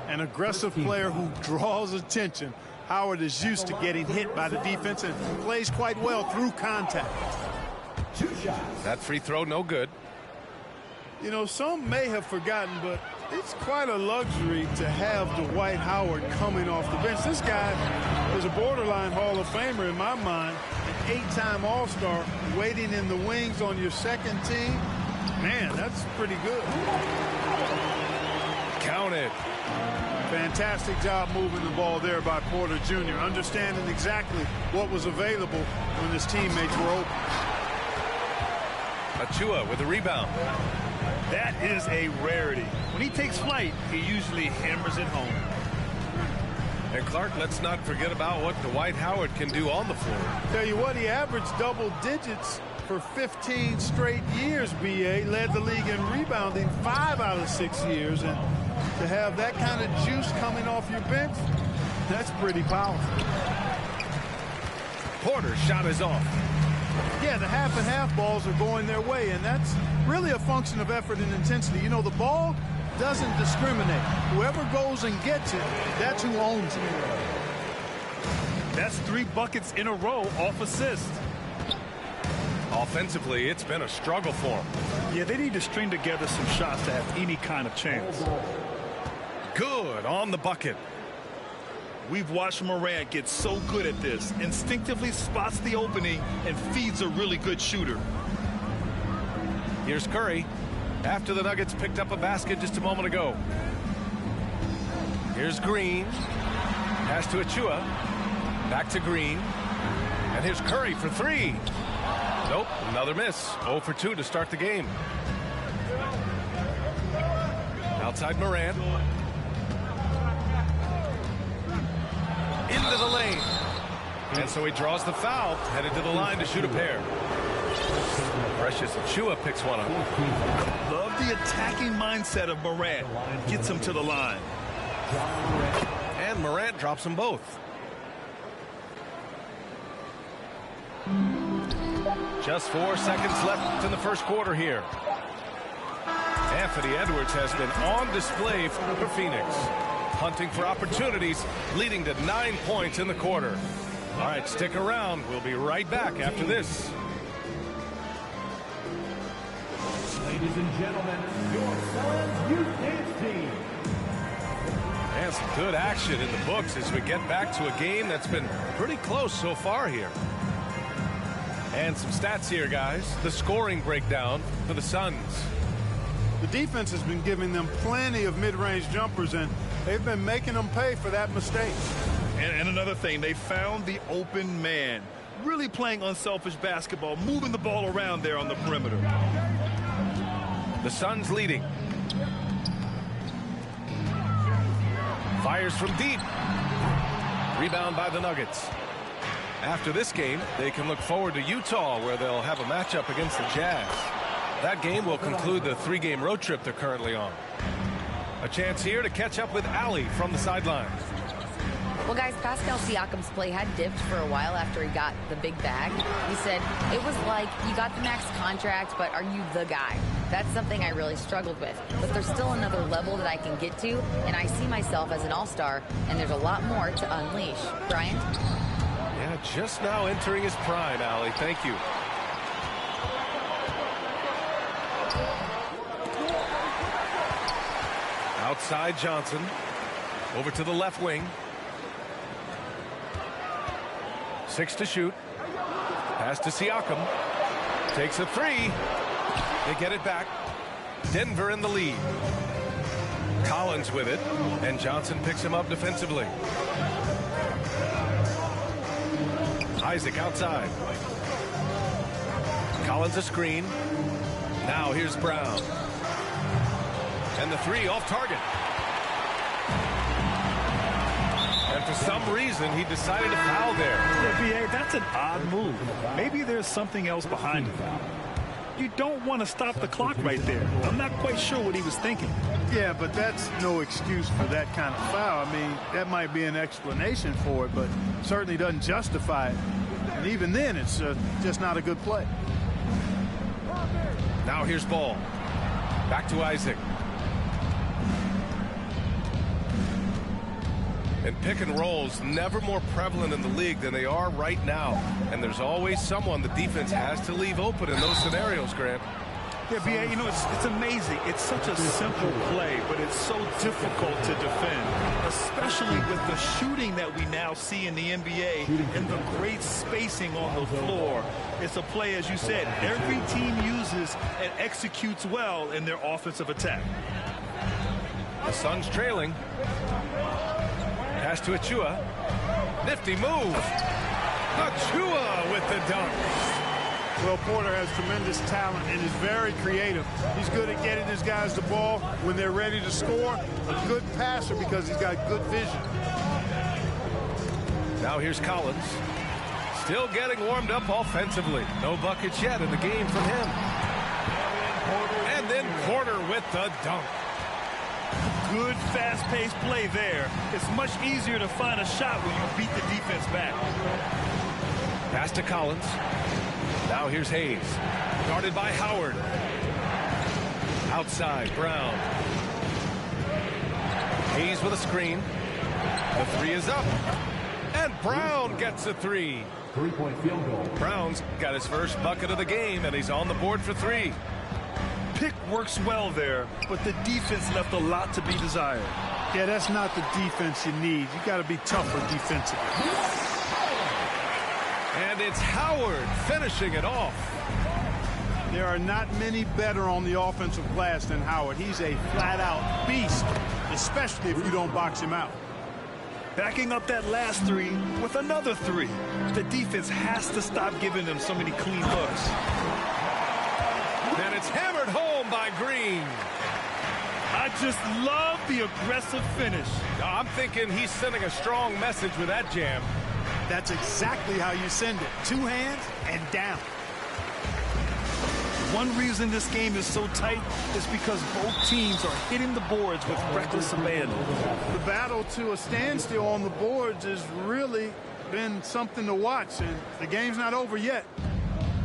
S10: An aggressive player who draws attention. Howard is used to getting hit by the defense and plays quite well through contact.
S1: That free throw no good.
S10: You know, some may have forgotten, but it's quite a luxury to have Dwight Howard coming off the bench. This guy is a borderline Hall of Famer in my mind. An 8-time All-Star waiting in the wings on your second team. Man, that's pretty good.
S1: Counted.
S10: Fantastic job moving the ball there by Porter Jr., understanding exactly what was available when his teammates were open.
S1: Achua with a rebound.
S4: That is a rarity. When he takes flight, he usually hammers it home.
S1: And Clark, let's not forget about what Dwight Howard can do on the floor.
S10: Tell you what, he averaged double digits for 15 straight years, BA. Led the league in rebounding 5 out of 6 years. And to have that kind of juice coming off your bench, that's pretty powerful.
S1: Porter's shot is off.
S10: Yeah, the half and half balls are going their way, and that's really a function of effort and intensity. You know, the ball doesn't discriminate. Whoever goes and gets it, that's who owns it.
S4: That's 3 buckets in a row off assist.
S1: Offensively, it's been a struggle for them.
S4: Yeah, they need to string together some shots to have any kind of chance.
S1: Good on the bucket.
S4: We've watched Morant get so good at this. Instinctively spots the opening and feeds a really good shooter.
S1: Here's Curry. After the Nuggets picked up a basket just a moment ago. Here's Green. Pass to Achua. Back to Green. And here's Curry for 3. Nope, another miss. 0 for 2 to start the game. Outside Morant. Into the lane. And so he draws the foul, headed to the line to shoot a pair. Precious Achua picks one up.
S4: Love the attacking mindset of Morant. Gets him to the line.
S1: And Morant drops them both. Just 4 seconds left in the first quarter here. Anthony Edwards has been on display for Phoenix. Hunting for opportunities, leading to 9 points in the quarter. All right, stick around. We'll be right back after this.
S3: Ladies and gentlemen, your Suns Youth Dance Team.
S1: And some good action in the books as we get back to a game that's been pretty close so far here. And some stats here, guys. The scoring breakdown for the Suns.
S10: The defense has been giving them plenty of mid-range jumpers, and they've been making them pay for that mistake.
S4: And another thing, they found the open man. Really playing unselfish basketball, moving the ball around there on the perimeter.
S1: The Suns leading. Fires from deep. Rebound by the Nuggets. After this game, they can look forward to Utah, where they'll have a matchup against the Jazz. That game will conclude the 3-game road trip they're currently on. A chance here to catch up with Allie from the sideline.
S6: Well, guys, Pascal Siakam's play had dipped for a while after he got the big bag. He said, it was like, you got the max contract, but are you the guy? That's something I really struggled with. But there's still another level that I can get to, and I see myself as an all-star, and there's a lot more to unleash. Brian?
S1: Yeah, just now entering his prime, Allie. Thank you. Outside Johnson. Over to the left wing. 6 to shoot. Pass to Siakam. Takes a 3. They get it back. Denver in the lead. Collins with it. And Johnson picks him up defensively. Isaac outside. Collins a screen. Now here's Brown. And the 3 off target. And for some reason, he decided to foul there.
S4: Yeah, B.A., that's an odd move. Maybe there's something else behind it. You don't want to stop the clock right there. I'm not quite sure what he was thinking.
S10: Yeah, but that's no excuse for that kind of foul. I mean, that might be an explanation for it, but certainly doesn't justify it. And even then, it's just not a good play.
S1: Now here's Ball. Back to Isaac. And pick and rolls never more prevalent in the league than they are right now. And there's always someone the defense has to leave open in those scenarios, Grant.
S4: Yeah, B.A., you know, it's amazing. It's such a simple play, but it's so difficult to defend, especially with the shooting that we now see in the NBA and the great spacing on the floor. It's a play, as you said, every team uses and executes well in their offensive attack.
S1: The Suns trailing. Pass to Achua. Nifty move. Achua with the dunk.
S10: Well, Porter has tremendous talent and is very creative. He's good at getting his guys the ball when they're ready to score. A good passer because he's got good vision.
S1: Now here's Collins. Still getting warmed up offensively. No buckets yet in the game from him. And then Porter with the dunk.
S4: Good fast-paced play there. It's much easier to find a shot when you beat the defense back.
S1: Pass to Collins. Now here's Hayes. Guarded by Howard. Outside, Brown. Hayes with a screen. The 3 is up. And Brown gets a 3.
S3: 3-point field goal.
S1: Brown's got his first bucket of the game, and he's on the board for 3.
S4: Pick works well there, but the defense left a lot to be desired.
S10: Yeah, that's not the defense you need. You got to be tougher defensively.
S1: And it's Howard finishing it off.
S10: There are not many better on the offensive glass than Howard. He's a flat-out beast, especially if you don't box him out.
S4: Backing up that last 3 with another 3. The defense has to stop giving them so many clean looks.
S1: And it's hammered home by Green.
S4: I just love the aggressive finish.
S1: I'm thinking he's sending a strong message with that jam.
S10: That's exactly how you send it. 2 hands and down.
S4: One reason this game is so tight is because both teams are hitting the boards with reckless abandon.
S10: The battle to a standstill on the boards has really been something to watch, and the game's not over yet.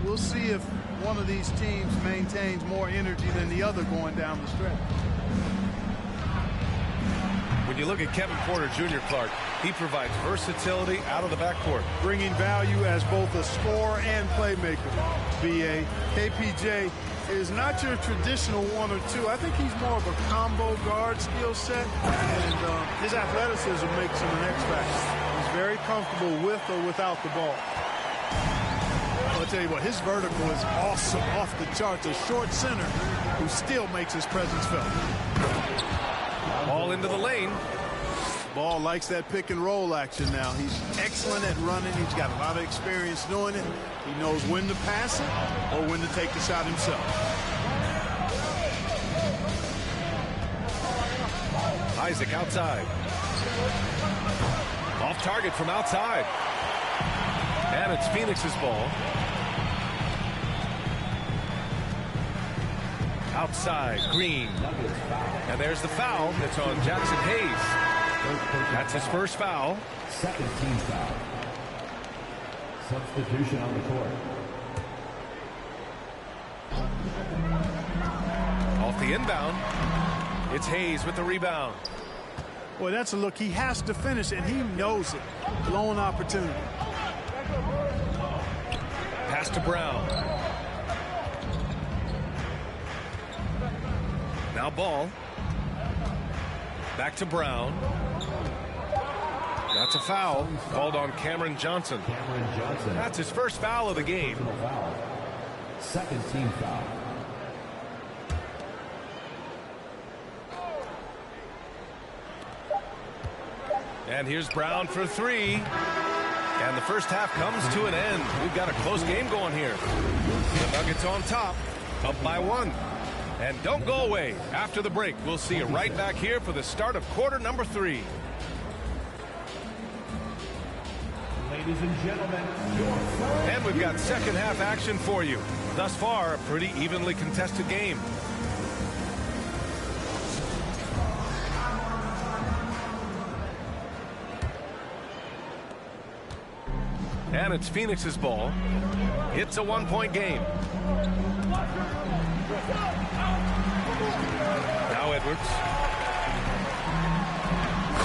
S10: We'll see if one of these teams maintains more energy than the other going down the stretch.
S1: When you look at Kevin Porter Jr., Clark, he provides versatility out of the backcourt.
S10: Bringing value as both a scorer and playmaker. B.A. KPJ is not your traditional 1 or 2. I think he's more of a combo guard skill set, and his athleticism makes him an X-factor. He's very comfortable with or without the ball. I'll tell you what, his vertical is awesome, off the charts. A short center who still makes his presence felt.
S1: Ball into the lane.
S10: Ball likes that pick and roll action now. He's excellent at running. He's got a lot of experience doing it. He knows when to pass it or when to take the shot himself.
S1: Isaac outside. Off target from outside. And it's Phoenix's ball. Outside, Green. And there's the foul. It's on Jackson Hayes. That's his first foul.
S3: Second team foul. Substitution on the court.
S1: Off the inbound. It's Hayes with the rebound.
S10: Boy, that's a look. He has to finish, and he knows it. Blown opportunity.
S1: Pass to Brown. Now Ball. Back to Brown. That's a foul called on Cameron Johnson. That's his first foul of the game.
S3: Second team foul.
S1: And here's Brown for three. And the first half comes to an end. We've got a close game going here. The Nuggets on top, up by 1. And don't go away. After the break, we'll see you right back here for the start of quarter number 3.
S3: Ladies and gentlemen,
S1: and we've got second half action for you. Thus far, a pretty evenly contested game. And it's Phoenix's ball. It's a 1-point game. Now Edwards.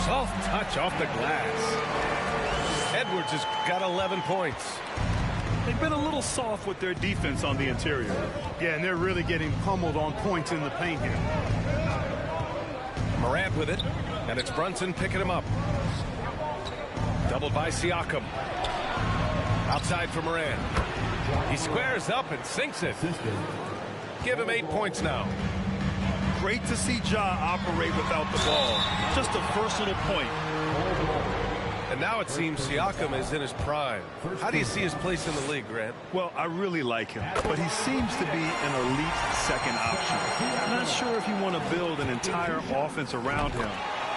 S1: Soft touch off the glass. Edwards has got 11 points.
S4: They've been a little soft with their defense on the interior.
S10: Yeah, and they're really getting pummeled on points in the paint here.
S1: Morant with it, and it's Brunson picking him up. Doubled by Siakam. Outside for Morant. He squares up and sinks it. Give him 8 points now.
S4: Great to see Ja operate without the ball. Just a personal point.
S1: And now it seems Siakam is in his prime. How do you see his place in the league, Grant?
S4: Well, I really like him, but he seems to be an elite second option. I'm not sure if you want to build an entire offense around him,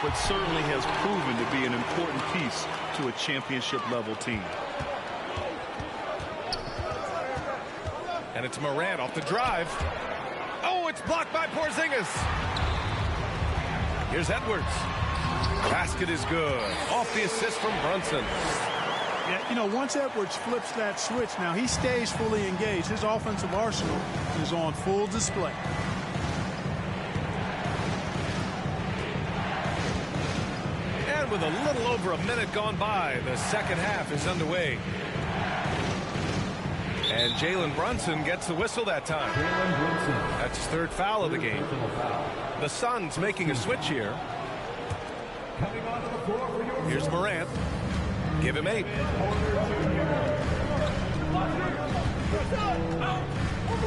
S4: but certainly has proven to be an important piece to a championship-level team.
S1: And it's Morant off the drive. Oh, it's blocked by Porzingis. Here's Edwards. Basket is good. Off the assist from Brunson.
S10: Yeah, you know, once Edwards flips that switch, now he stays fully engaged. His offensive arsenal is on full display.
S1: And with a little over a minute gone by, the second half is underway. And Jalen Brunson gets the whistle that time. That's his third foul of the game. The Suns making a switch here. Here's Morant. Give him 8.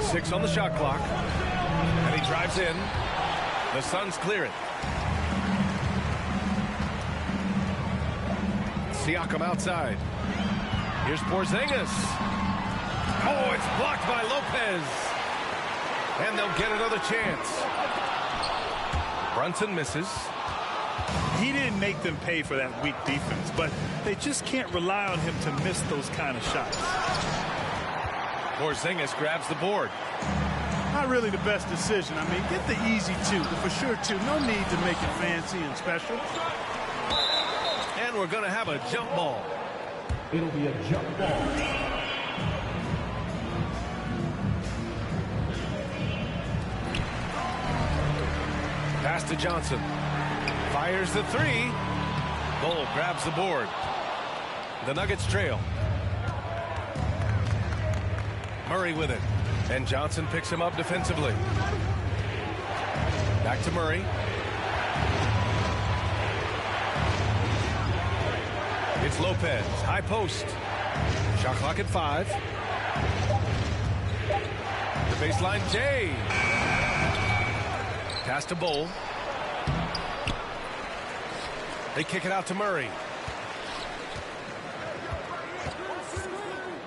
S1: 6 on the shot clock. And he drives in. The Suns clear it. Siakam outside. Here's Porzingis. Oh, it's blocked by Lopez. And they'll get another chance. Brunson misses.
S4: He didn't make them pay for that weak defense, but they just can't rely on him to miss those kind of shots.
S1: Porzingis grabs the board.
S10: Not really the best decision. I mean, get the easy 2, the for sure 2. No need to make it fancy and special.
S1: And we're going to have a jump ball.
S3: It'll be a jump ball.
S1: Pass to Johnson. Fires the 3. Bull grabs the board. The Nuggets trail. Murray with it. And Johnson picks him up defensively. Back to Murray. It's Lopez. High post. Shot clock at 5. The baseline, Jay. Pass to Bull. They kick it out to Murray.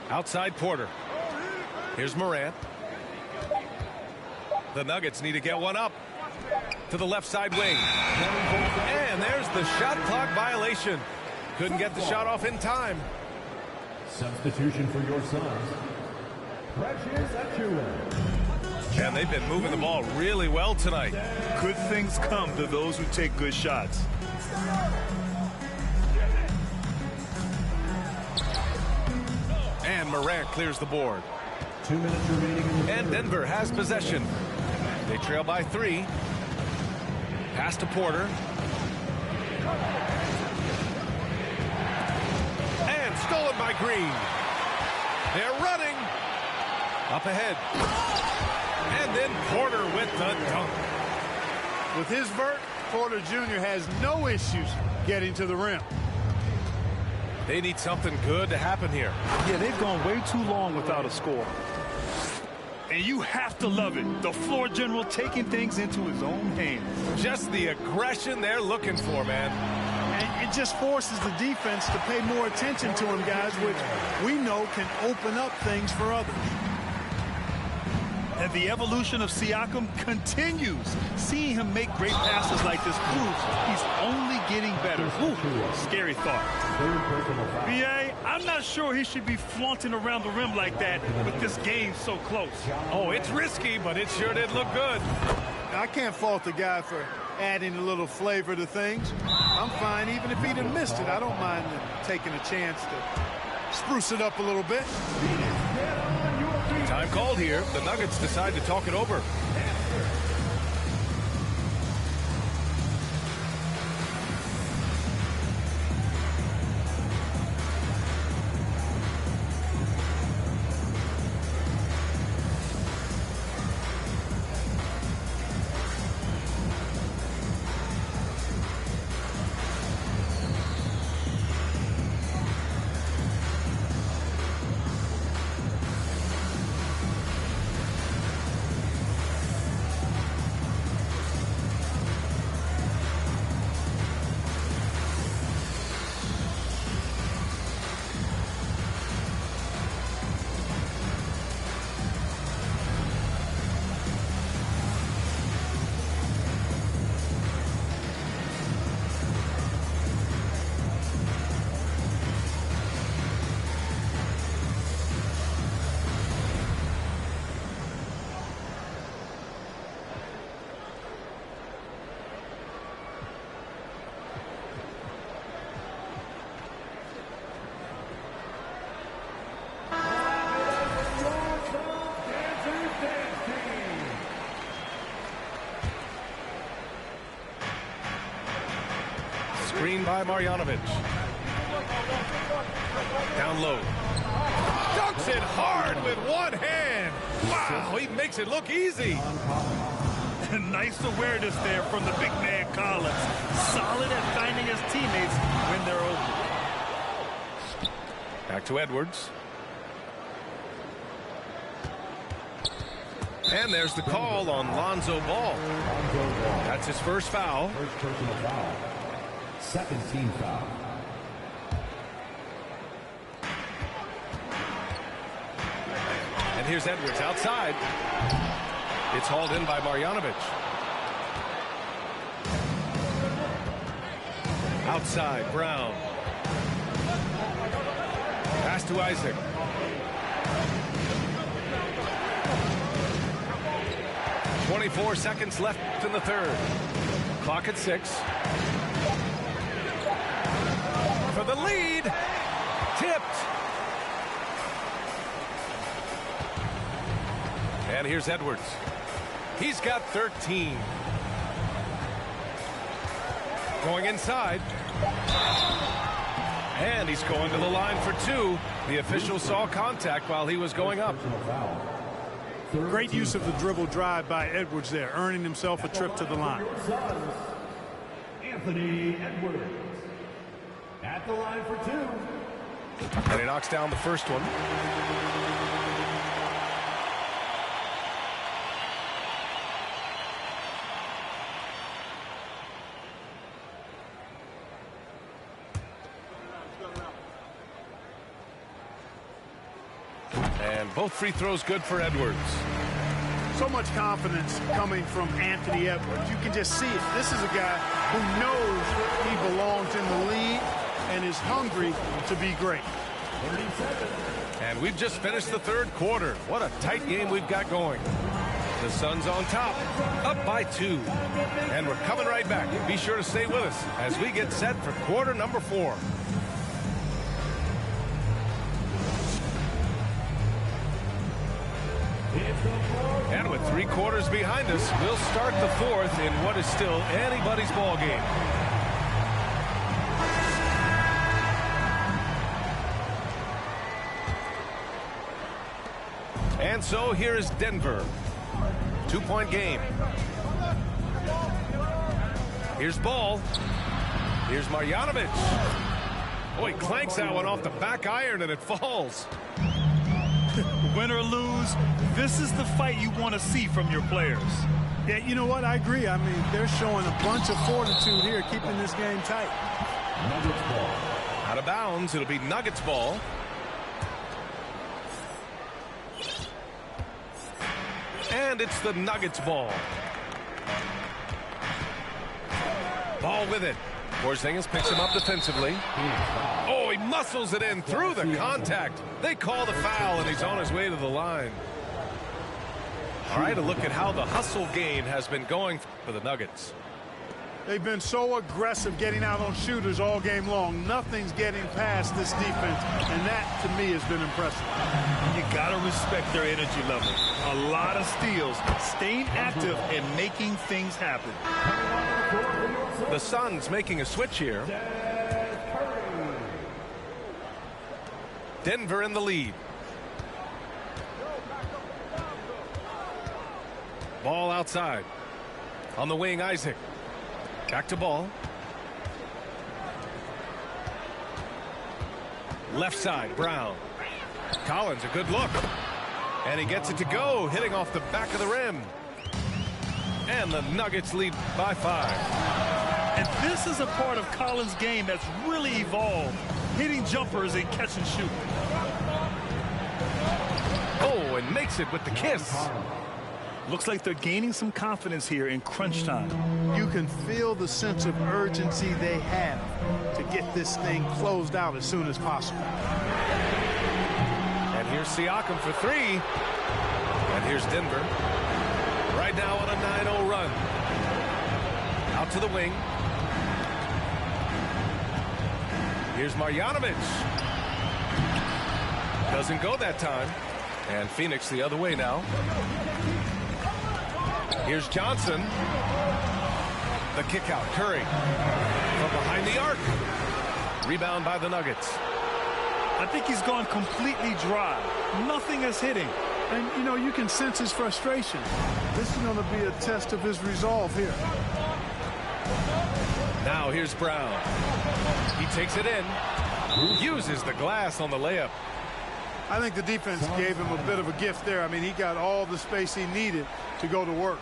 S1: Outside Porter. Here's Morant. The Nuggets need to get one up. To the left side wing. And there's the shot clock violation. Couldn't get the shot off in time.
S3: Substitution for your Suns. Precious Achiuwa.
S1: And they've been moving the ball really well tonight.
S4: Good things come to those who take good shots.
S1: And Morant clears the board.
S3: 2 minutes remaining.
S1: And Denver has possession. They trail by 3. Pass to Porter. And stolen by Green. They're running. Up ahead. And then Porter with the dunk.
S10: With his vert, Porter Jr. has no issues getting to the rim.
S1: They need something good to happen here.
S4: Yeah, they've gone way too long without a score. And you have to love it. The floor general taking things into his own hands.
S1: Just the aggression they're looking for, man.
S10: And it just forces the defense to pay more attention to him, guys, which we know can open up things for others.
S4: And the evolution of Siakam continues. Seeing him make great passes like this proves he's only getting better. Ooh, scary thought. B.A., I'm not sure he should be flaunting around the rim like that with this game so close.
S1: Oh, it's risky, but it sure did look good.
S10: I can't fault the guy for adding a little flavor to things. I'm fine even if he'd have missed it. I don't mind taking a chance to spruce it up a little bit.
S1: Time called here. The Nuggets decide to talk it over. Screen by Marjanovic. Down low. Dunks it hard with one hand. Wow, he makes it look easy.
S4: Nice awareness there from the big man Collins. Solid at finding his teammates when they're open.
S1: Back to Edwards. And there's the call on Lonzo Ball. That's his first foul.
S3: First personal foul. Second team foul.
S1: And here's Edwards outside. It's hauled in by Marjanovic. Outside, Brown. Pass to Isaac. .24 seconds left in the third. Clock at 6. For the lead. Tipped. And here's Edwards. He's got 13. Going inside. And he's going to the line for 2. The official saw contact while he was going up.
S10: Great use of the dribble drive by Edwards there, earning himself a trip to the line.
S3: Anthony Edwards at the line for 2.
S1: And he knocks down the first one. And both free throws good for Edwards.
S10: So much confidence coming from Anthony Edwards. You can just see it. This is a guy who knows he belongs in the league and is hungry to be great.
S1: And we've just finished the third quarter. What a tight game we've got going. The Suns on top, up by 2. And we're coming right back. Be sure to stay with us as we get set for quarter number 4. And with 3 quarters behind us, we'll start the 4th in what is still anybody's ball game. And so here is Denver. 2-point game. Here's Ball. Here's Marjanovic. Oh, he clanks that one off the back iron and it falls.
S4: Win or lose, this is the fight you want to see from your players.
S10: Yeah, you know what? I agree. I mean, they're showing a bunch of fortitude here, keeping this game tight.
S3: Nuggets ball.
S1: Out of bounds. It'll be Nuggets ball. And it's the Nuggets ball. Ball with it. Porzingis picks him up defensively. Oh, he muscles it in through the contact. They call the foul, and he's on his way to the line. All right, a look at how the hustle game has been going for the Nuggets.
S10: They've been so aggressive getting out on shooters all game long. Nothing's getting past this defense, and that, to me, has been impressive.
S4: You got to respect their energy level. A lot of steals, staying active, and making things happen.
S1: The Suns making a switch here. Denver in the lead. Ball outside. On the wing, Isaac. Back to Ball. Left side, Brown. Collins, a good look. And he gets it to go, hitting off the back of the rim. And the Nuggets lead by 5.
S4: And this is a part of Collins' game that's really evolved. Hitting jumpers and catch and shoot.
S1: Oh, and makes it with the kiss.
S4: Looks like they're gaining some confidence here in crunch time.
S10: You can feel the sense of urgency they have to get this thing closed out as soon as possible.
S1: And here's Siakam for 3. And here's Denver. Right now on a 9-0 run. Out to the wing. Here's Marjanovic. Doesn't go that time. And Phoenix the other way now. Here's Johnson. The kick out. Curry from behind the arc. Rebound by the Nuggets.
S4: I think he's gone completely dry. Nothing is hitting.
S10: And, you know, you can sense his frustration. This is going to be a test of his resolve here.
S1: Now here's Brown. He takes it in. Uses the glass on the layup.
S10: I think the defense gave him a bit of a gift there. I mean, he got all the space he needed to go to work.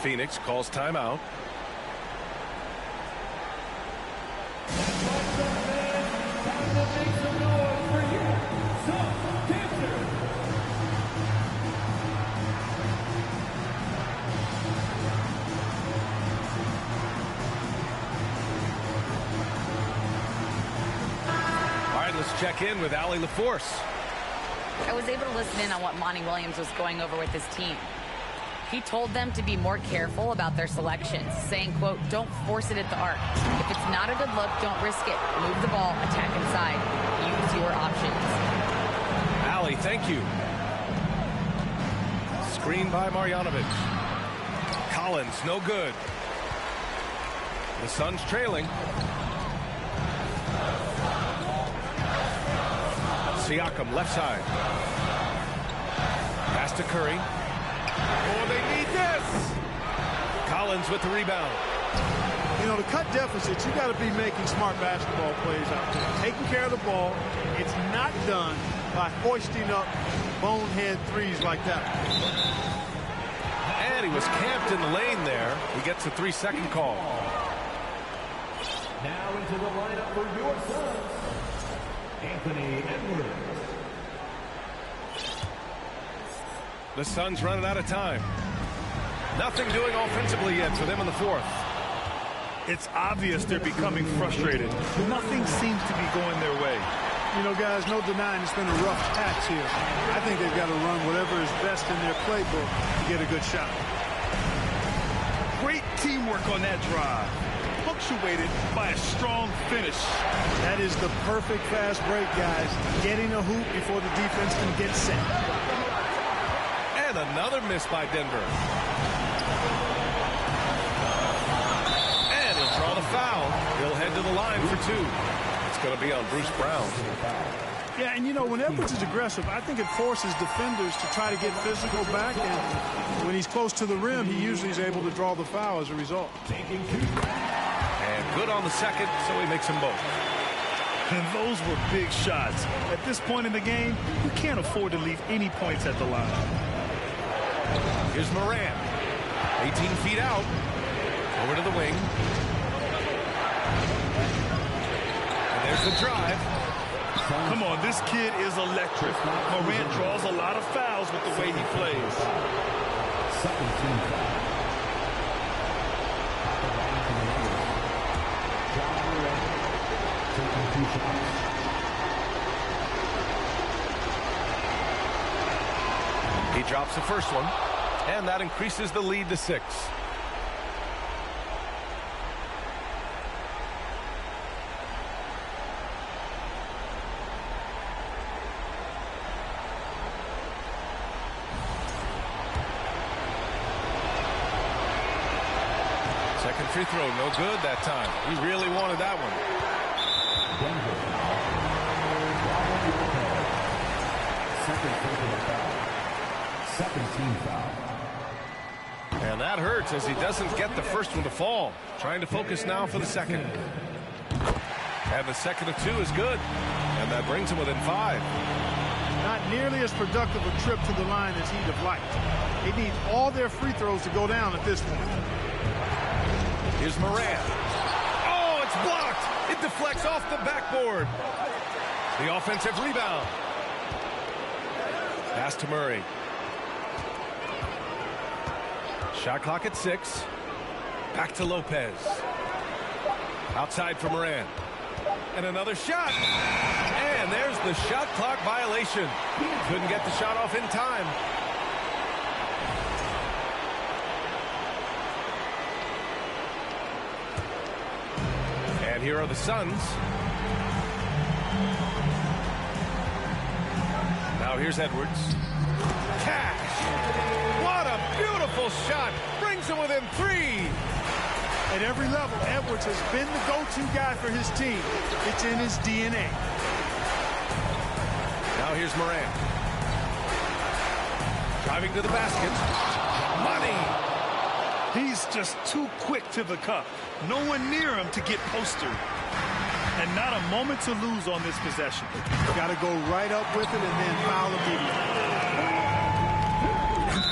S1: Phoenix calls timeout. Let's check in with Allie LaForce.
S6: I was able to listen in on what Monty Williams was going over with his team. He told them to be more careful about their selections, saying, quote, don't force it at the arc. If it's not a good look, don't risk it. Move the ball, attack inside. Use your options.
S1: Allie, thank you. Screen by Marjanovic. Collins, no good. The Suns trailing. Siakam, left side. Pass to Curry. Oh, they need this! Collins with the rebound.
S10: You know, to cut deficits, you got to be making smart basketball plays out there. Taking care of the ball. It's not done by hoisting up bonehead threes like that.
S1: And he was camped in the lane there. He gets a 3-second call.
S3: Now into the lineup for your Suns, Anthony Edwards.
S1: The Suns running out of time. Nothing doing offensively yet for them in the 4th.
S4: It's obvious they're becoming frustrated. Nothing seems to be going their way.
S10: You know, guys, no denying it's been a rough patch here. I think they've got to run whatever is best in their playbook to get a good shot.
S4: Great teamwork on that drive, punctuated by a strong finish.
S10: That is the perfect fast break, guys. Getting a hoop before the defense can get set.
S1: And another miss by Denver. And he'll draw the foul. He'll head to the line for two. It's going to be on Bruce Brown.
S10: Yeah, and you know, when Edwards is aggressive, I think it forces defenders to try to get physical back, and when he's close to the rim, he usually is able to draw the foul as a result.
S1: And good on the second, so he makes them both.
S4: And those were big shots. At this point in the game, you can't afford to leave any points at the line.
S1: Here's Moran. 18 feet out. Over to the wing. And there's the drive.
S4: Come on, this kid is electric. Morant draws a lot of fouls with the way he plays.
S3: Second team foul. John Morant taking 2 shots.
S1: He drops the first one, and that increases the lead to 6. Second free throw, no good that time. He really wanted that one.
S3: Denver. Second personal foul. Second team foul.
S1: And that hurts as he doesn't get the first one to fall. Trying to focus now for the second. And the second of 2 is good. And that brings him within 5.
S10: Not nearly as productive a trip to the line as he'd have liked. They need all their free throws to go down at this point.
S1: Here's Moran. Oh, it's blocked. It deflects off the backboard. The offensive rebound. Pass to Murray. Shot clock at 6. Back to Lopez. Outside for Moran. And another shot. And there's the shot clock violation. Couldn't get the shot off in time. And here are the Suns. Now here's Edwards. Cash. What a beautiful shot. Brings him within 3.
S10: At every level, Edwards has been the go-to guy for his team. It's in his DNA.
S1: Now here's Moran. Driving to the basket. Money.
S4: He's just too quick to the cup. No one near him to get postered. And not a moment to lose on this possession.
S10: Got to go right up with it and then foul immediately.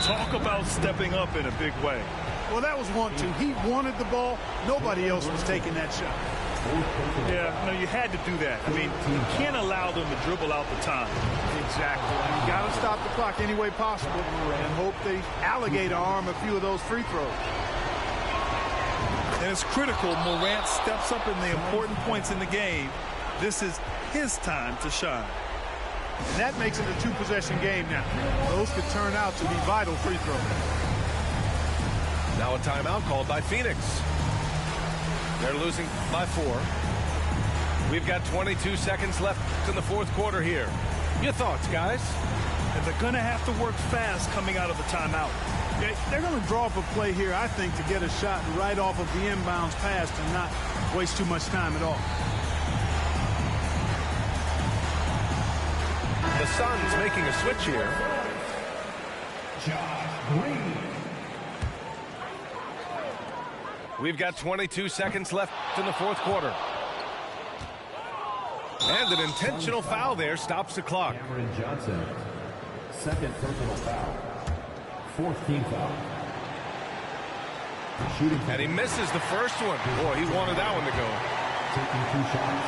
S4: Talk about stepping up in a big way.
S10: Well, that was 1-2. He wanted the ball. Nobody else was taking that shot.
S4: Yeah, no, you had to do that. I mean, you can't allow them to dribble out the time.
S10: Exactly. You got to stop the clock any way possible and hope they alligator arm a few of those free throws.
S4: And it's critical Morant steps up in the important points in the game. This is his time to shine.
S10: And that makes it a 2-possession game now. Those could turn out to be vital free throws.
S1: Now a timeout called by Phoenix. They're losing by 4. We've got 22 seconds left in the 4th quarter here. Your thoughts, guys?
S4: And they're going to have to work fast coming out of the timeout.
S10: They're going to draw up a play here, I think, to get a shot right off of the inbounds pass and not waste too much time at all.
S1: The Suns making a switch here.
S3: Josh Green.
S1: We've got 22 seconds left in the 4th quarter. And an intentional foul there stops the clock.
S3: Cameron Johnson. Second personal foul. 4th team foul. Shooting.
S1: And he misses the first one. Boy, he wanted that one to go.
S3: Taking 2 shots.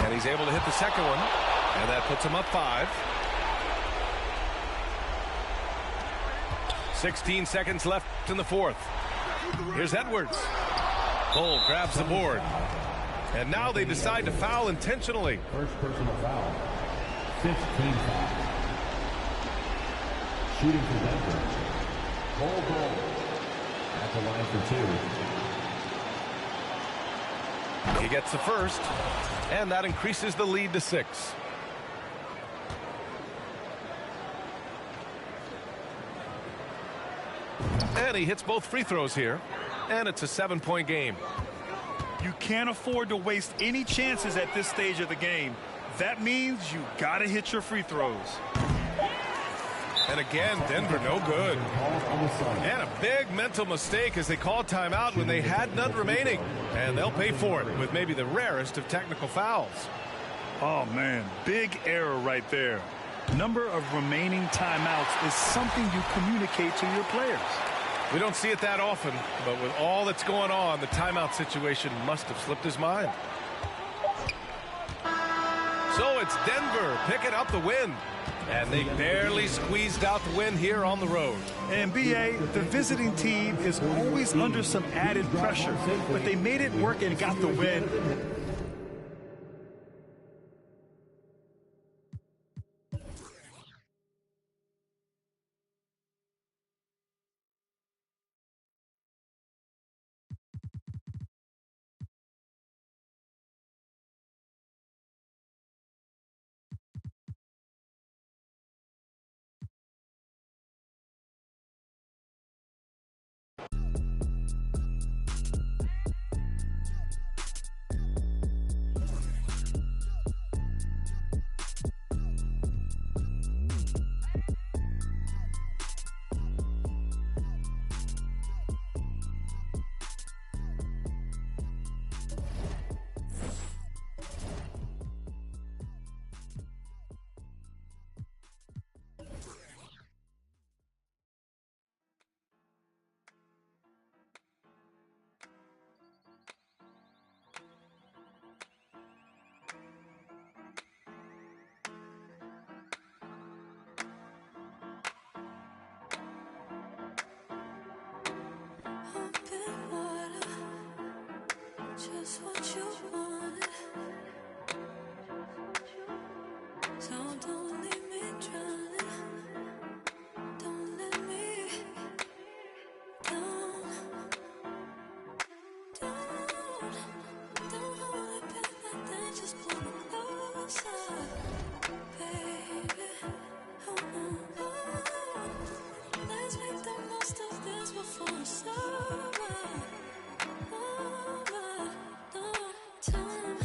S1: And he's able to hit the second one. And that puts him up 5. 16 seconds left in the 4th. Here's Edwards. Cole grabs the board. And now they decide to foul intentionally.
S3: First personal foul. 15 foul. Shooting for Denver. Ball. At the line for 2.
S1: He gets the first, and that increases the lead to 6. And he hits both free throws here, and it's a 7-point game.
S4: You can't afford to waste any chances at this stage of the game. That means you got to hit your free throws.
S1: And again, Denver no good. And a big mental mistake as they called timeout when they had none remaining. And they'll pay for it with maybe the rarest of technical fouls.
S4: Oh, man, big error right there. Number of remaining timeouts is something you communicate to your players.
S1: We don't see it that often, but with all that's going on, the timeout situation must have slipped his mind. So it's Denver picking up the win. And they barely squeezed out the win here on the road.
S4: And B.A., the visiting team is always under some added pressure, but they made it work and got the win.
S11: Just what you wanted. So don't leave me drowning. Don't let me down. Don't hold it back like that. Just pull me closer, baby. Oh. Let's make the most of this before it's over. Time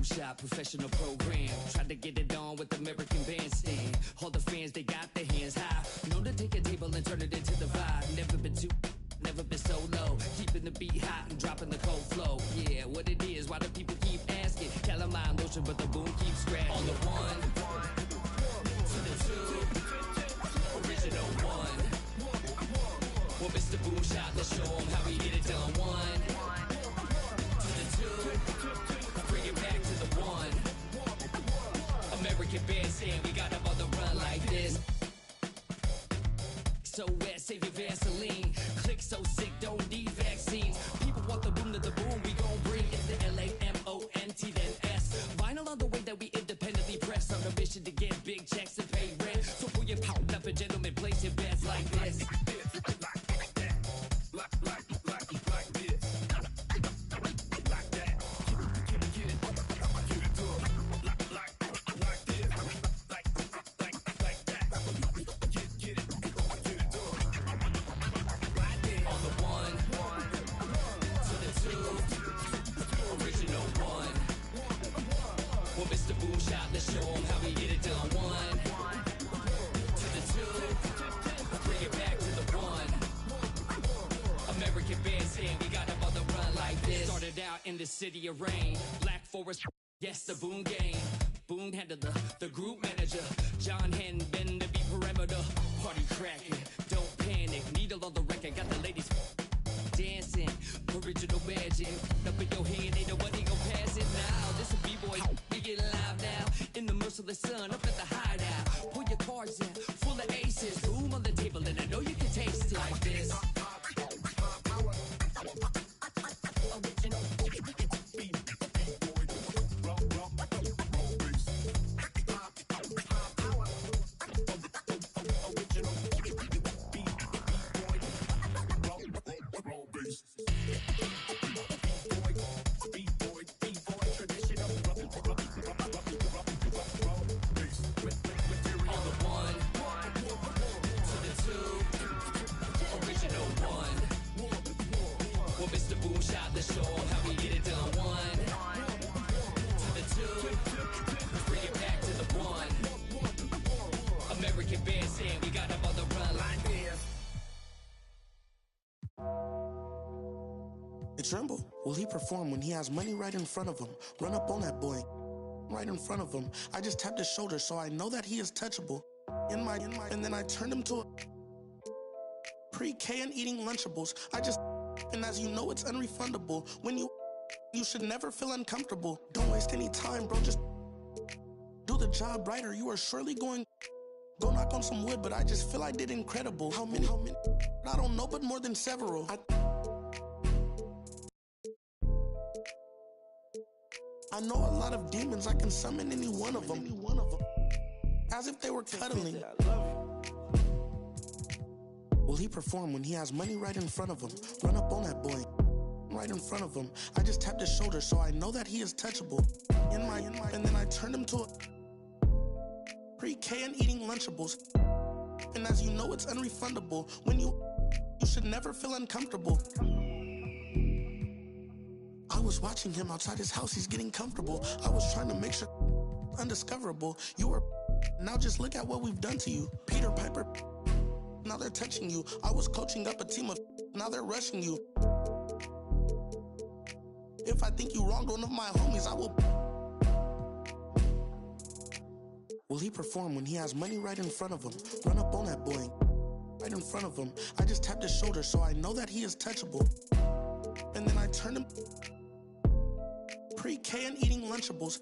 S12: shot, professional program. Tried to get it on with American Bandstand. All the fans, they got their hands high. Known to take a table and turn it into the vibe. Never been too, never been so low. Keeping the beat hot and dropping the cold flow. Yeah, what it is, why do people keep asking? Calamine lotion, but the boom keeps scratching. On the one, to the two, original one. Well, Mr. Boom Shot, let's show him how we get it done. One, to the two, bring it back to the one. American Bandstand, we got them on the run like this. So wet, save your Vaseline. Click so sick, don't need vaccines. People want the boom to the boom, we gon' bring it to LAMONT then S. Vinyl on the way that we independently press. On a mission to get big checks and pay rent. So pull your power up and gentlemen, place your bets like this. Let's show them how we get it done. One, to the two, bring it back to the one. American Bandstand, we got them on the run like this. Started out in the city of rain. Black Forest, yes, the Boom Gang. Boone handled the group manager. John hadn't been to be perimeter. Party cracking, don't panic. Needle on the record, got the ladies dancing. Original magic, up in your hand, ain't nobody gon' pass it now. This a B-boy, we get live now. In the merciless sun, up at the hideout. Pull your cards in, full of aces. Boom on the table, and I know you can taste it like this.
S13: Tremble. Will he perform when he has money right in front of him? Run up on that boy, right in front of him. I just tapped his shoulder, so I know that he is touchable. And then I turned him to a pre-K and eating Lunchables. And as you know, it's unrefundable. When you should never feel uncomfortable. Don't waste any time, bro. Just do the job right, or you are surely going. Go knock on some wood, but I just feel I did incredible. How many? I don't know, but more than several. I know a lot of demons, I can summon any one of them. As if they were cuddling. Will he perform when he has money right in front of him? Run up on that boy, right in front of him. I just tapped his shoulder, so I know that he is touchable. And then I turned him to a pre-K and eating Lunchables. And as you know, it's unrefundable. When you should never feel uncomfortable. I was watching him outside his house, he's getting comfortable. I was trying to make sure undiscoverable. You were, now just look at what we've done to you. Peter Piper, now they're touching you. I was coaching up a team of, now they're rushing you. If I think you wronged one of my homies, I will. Will he perform when he has money right in front of him? Run up on that boy, right in front of him. I just tapped his shoulder, so I know that he is touchable. And then I turned him pre-K and eating Lunchables.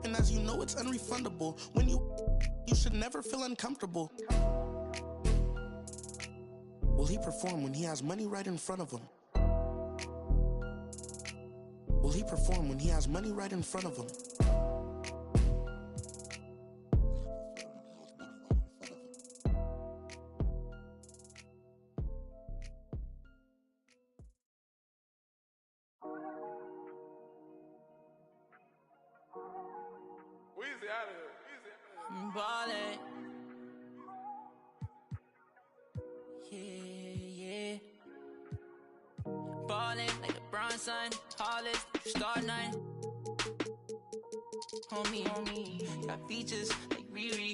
S13: And as you know, it's unrefundable. When you should never feel uncomfortable. Will he perform when he has money right in front of him? Will he perform when he has money right in front of him?
S14: Ballin'. Yeah. Ballin' like LeBron, son. Hollis, star 9. on me. Got features like Riri,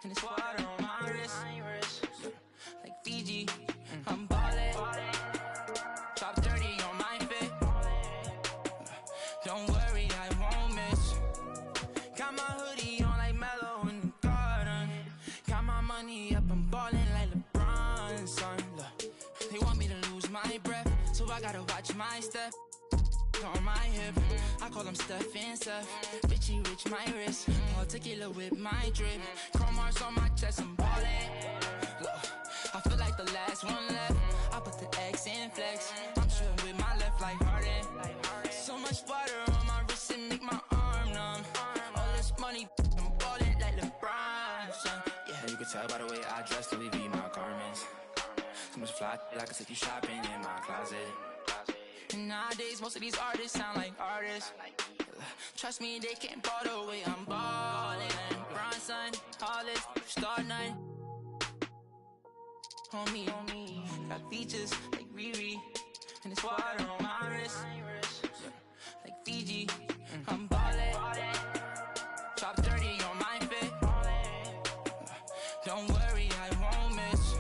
S14: and it's water on my wrist, like Fiji. I'm ballin', top 30 on my fit. Don't worry, I won't miss. Got my hoodie on like Mellow in the garden. Got my money up, I'm ballin' like LeBron, son. Look, they want me to lose my breath, so I gotta watch my step. On my hip, I call them Steph and Seth. Richie Rich, my wrist, all tequila with my drip. Chrome marks on my chest, I'm ballin'. Look, I feel like the last one left. I put the X in flex. I'm shooting with my left like Harden. So much water on my wrist and make my arm numb. All this money, I'm ballin' like LeBron, son. Yeah, you can tell by the way I dress, Louis V my garments. So much fly, I can take you shopping in my closet. And nowadays, most of these artists sound like artists. Trust me, they can't ball the way I'm ballin'. Bronson, Hollis, Star 9. On me, got features like Riri, and it's water on my wrist, like Fiji. I'm ballin', top 30 on my fit. Don't worry, I won't miss.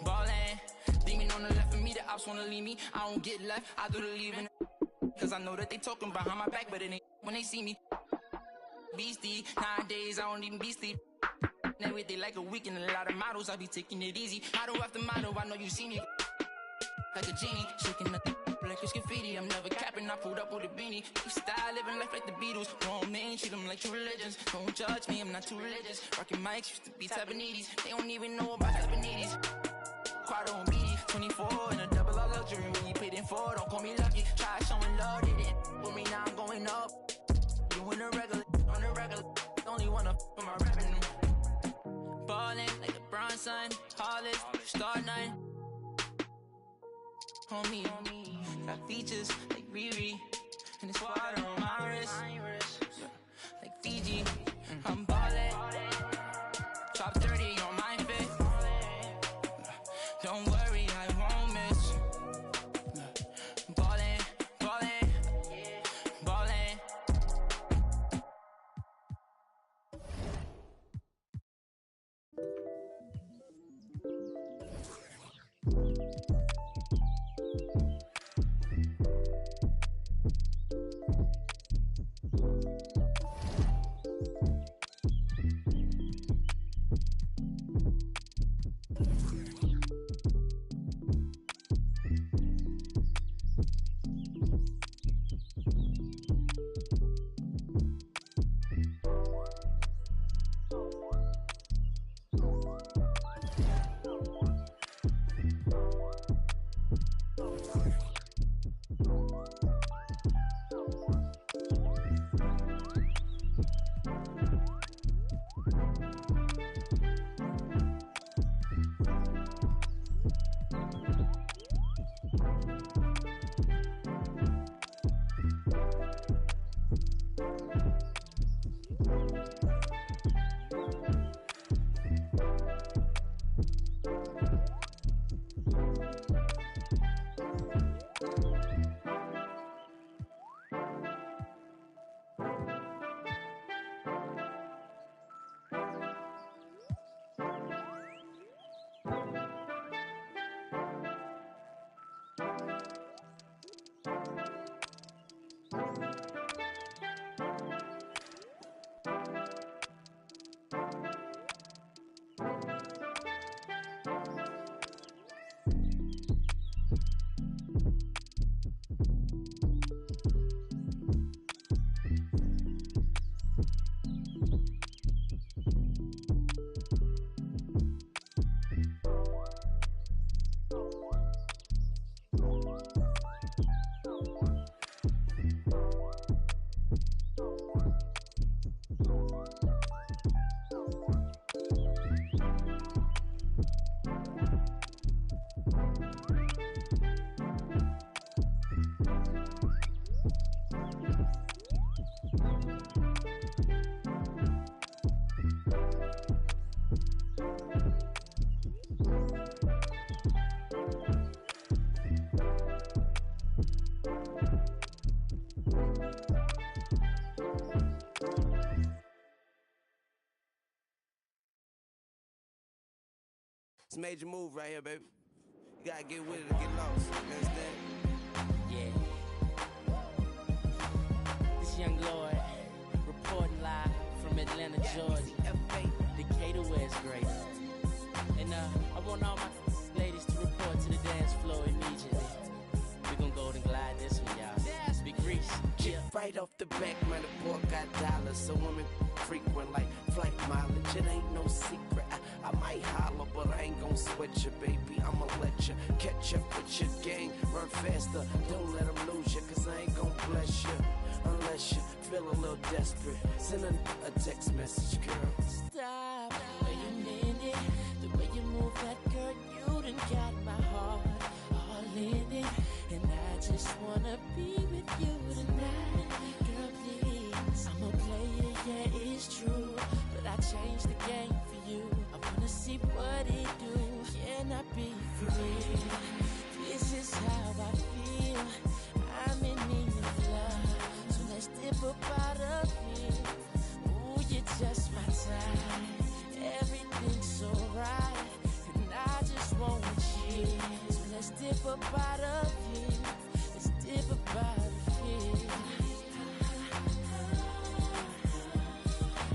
S14: Ballin', demon on the left of me, the ops wanna leave me. I don't get left, I do the leaving. Cause I know that they talking behind my back, but it ain't when they see me. Beastie, nowadays I don't even be sleep. Every day like a weekend, a lot of models, I be taking it easy. Model after model, I know you see me. Like a genie, shaking the like it's graffiti. I'm never capping, I pulled up with a beanie. Style, living life like the Beatles. Wrong man, treat them like true religions. Don't judge me, I'm not too religious. Rockin' mics, used to be Tabanese. They don't even know about Tabanese. Quad on BD, 24 in a double R luxury. When you paid in for, don't call me lucky. Try showing love, they didn't with me, now I'm going up. Doing a regular, on a regular. Only wanna for my revenue. Ballin' like LeBron, son, Hollis, Star 9. On me, got features like Riri, and it's water on my wrist, like Fiji. I'm ballin', top 30 on my fit. Don't worry, I won't miss. Ballin', ballin', ballin'.
S7: It's a major move right here, baby. You gotta get with it or get lost. You understand?
S15: Yeah. This young Lord reporting live from Atlanta, Georgia. Decatur, where it's greatest. And I want all my ladies to report to the dance floor immediately. We gon' golden glide this one, y'all. Big Reese.
S7: Yeah. Right off the back, man, the boy got dollars. So women frequent like flight mileage. It ain't no secret. I might holler, but I ain't gon' sweat you, baby. I'ma let you catch up with your gang. Run faster, don't let them lose you, cause I ain't gon' bless you unless you feel a little desperate. Send a text message, girl.
S15: Stop. Wait a minute. The way you move that girl, you done got my heart all in it. And I just wanna be with you tonight. Girl, please. I'm a player, yeah, it's true. But I changed the game for you. I wanna see what it do. Can I be free? This is how I feel. I'm in need of love. So let's dip up out of here. Ooh, you're just my type. Everything's so right. And I just want you. So let's dip up out of here. Let's dip up out of here.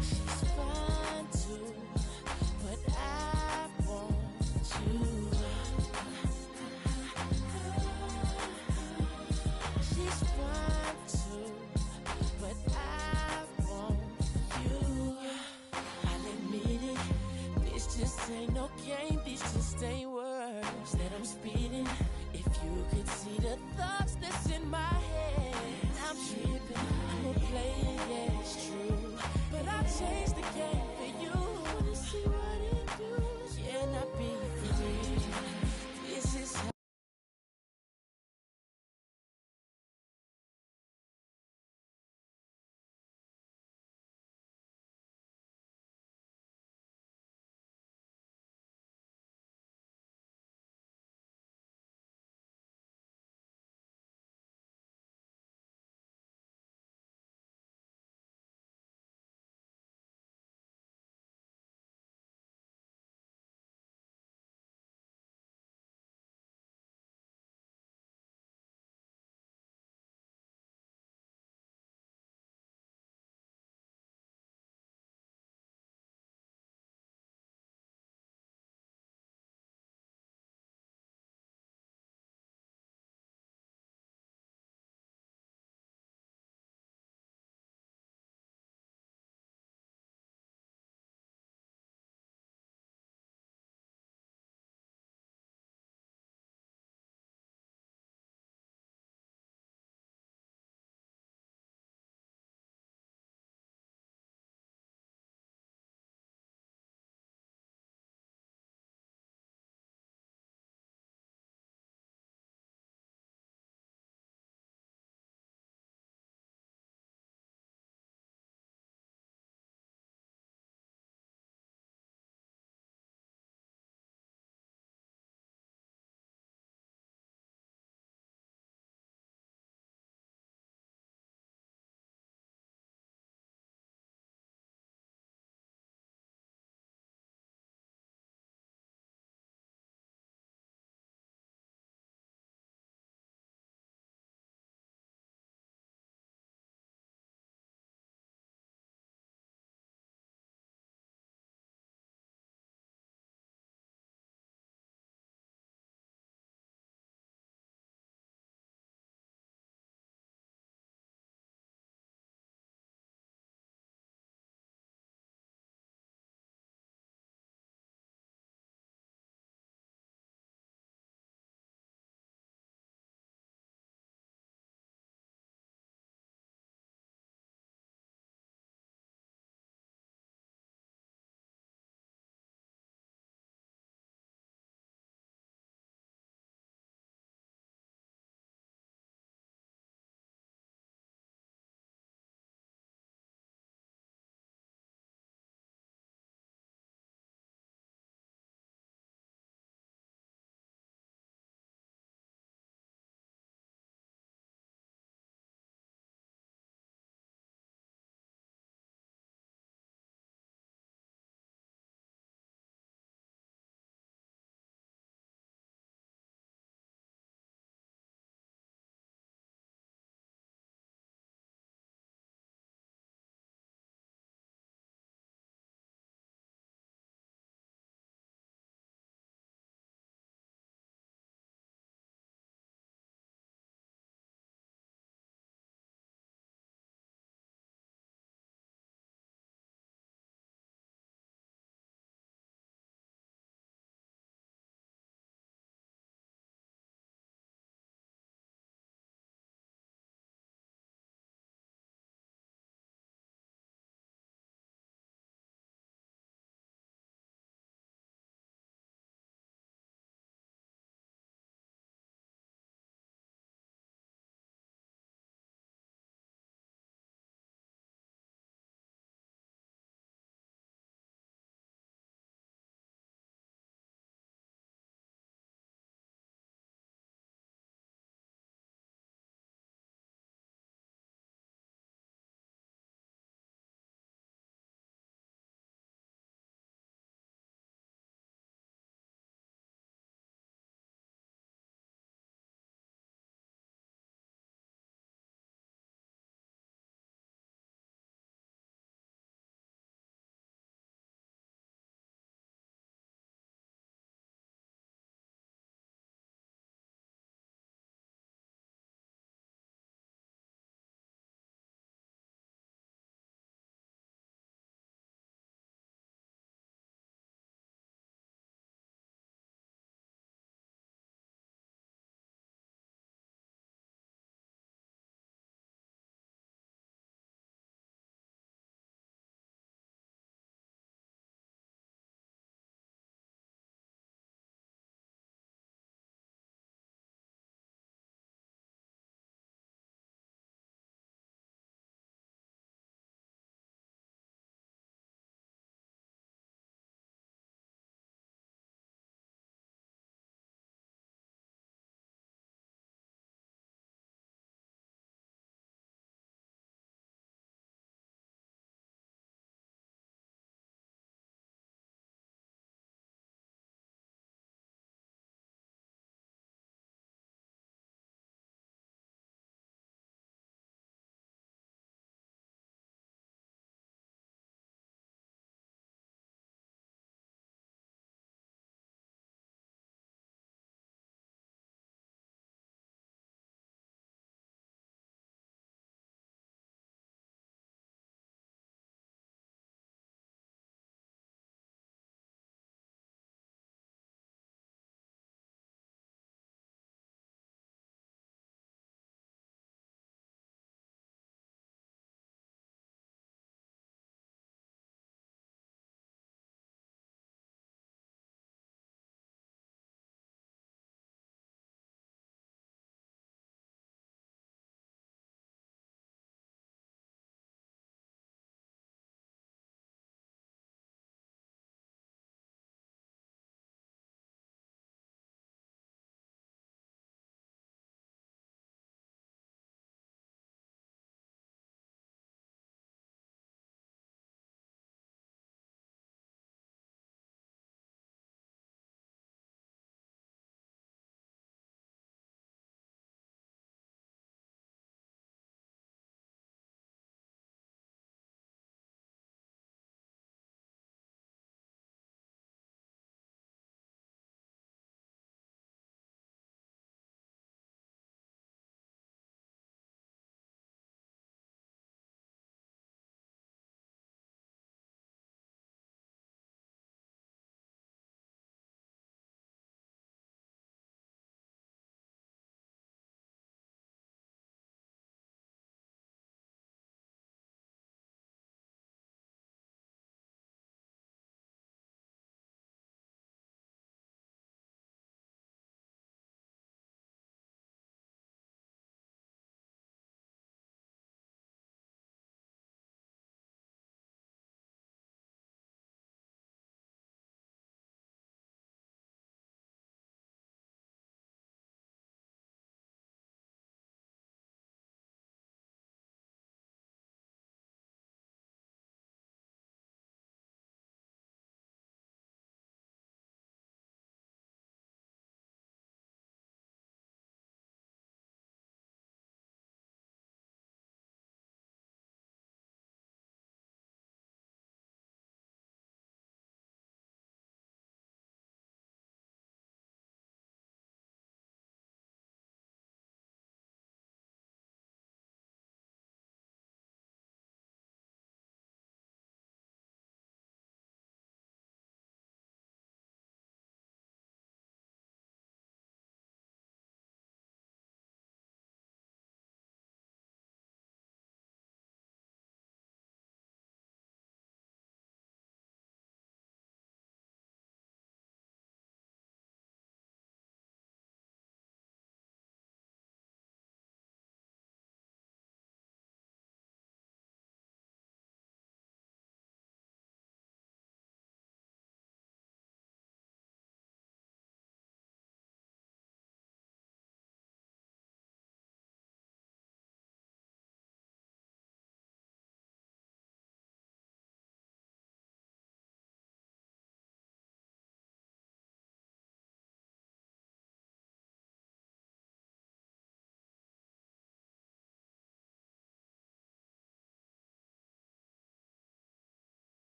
S15: She's fine too, but I want you. She's fine too, but I want you. I'll admit it, this just ain't no game, this just ain't words that I'm speeding. If you could see the thoughts that's in my head, I'm tripping, I'm a player, yeah, it's true. But I changed the game for you. Wanna see what it do? Can I be free? This is how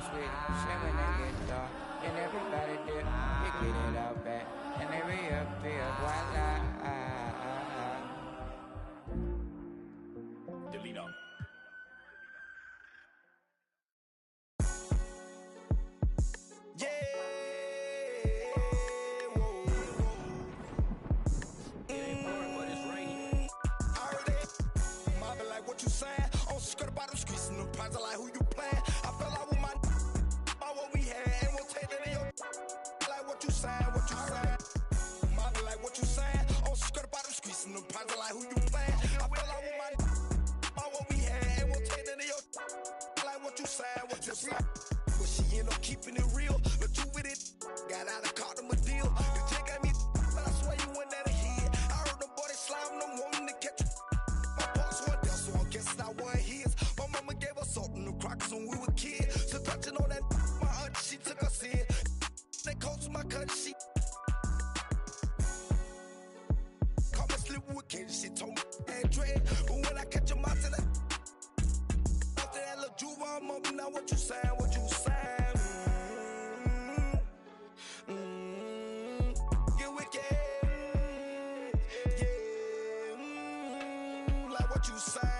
S16: bounce with it, shimming and get dark. And everybody dip, you get it out back. And every up here, voila.
S17: Delino.
S18: What you saying? On skirt about them streets and them prides, I like who you playing. I fell out with my about what we had, and we'll take that in your like what you saying, what you saying. Mama like what you saying? On skirt about them streets and them prides, I like who you playing. I fell out with my about what we had, and we'll take that in your like what you saying, what you saying. But she end up keeping it real, but you with it. Got out of caught them a deal. The chick got me, but I swear you went down the head. I heard the boy they slamming them, wanting to catch you. So I guess I wasn't his. My mama gave us salt in the Crocs when we were kids. So touching on that, my aunt, she took us in. That coach my cut, she caught me slipping with kids. She told me and dread. But when I catch him out to that, after that little Juva, I'm up now. What you saying? What you saying? Get wicked. Yeah. Like what you saying?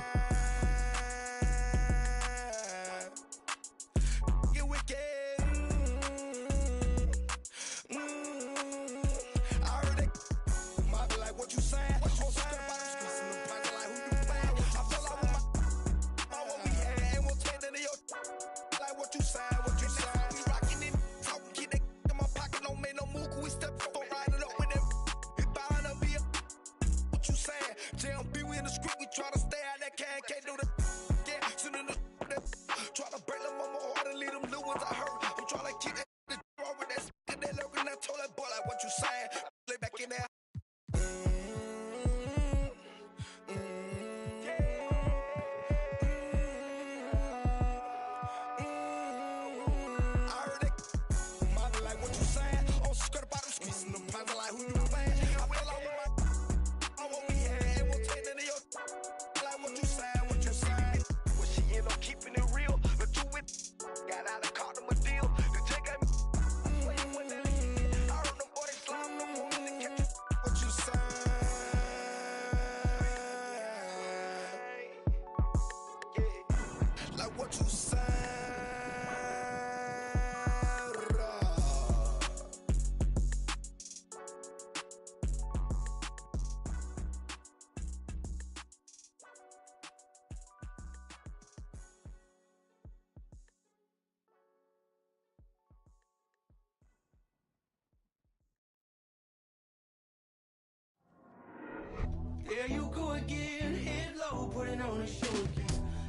S7: There you go again, head low, putting on a show again.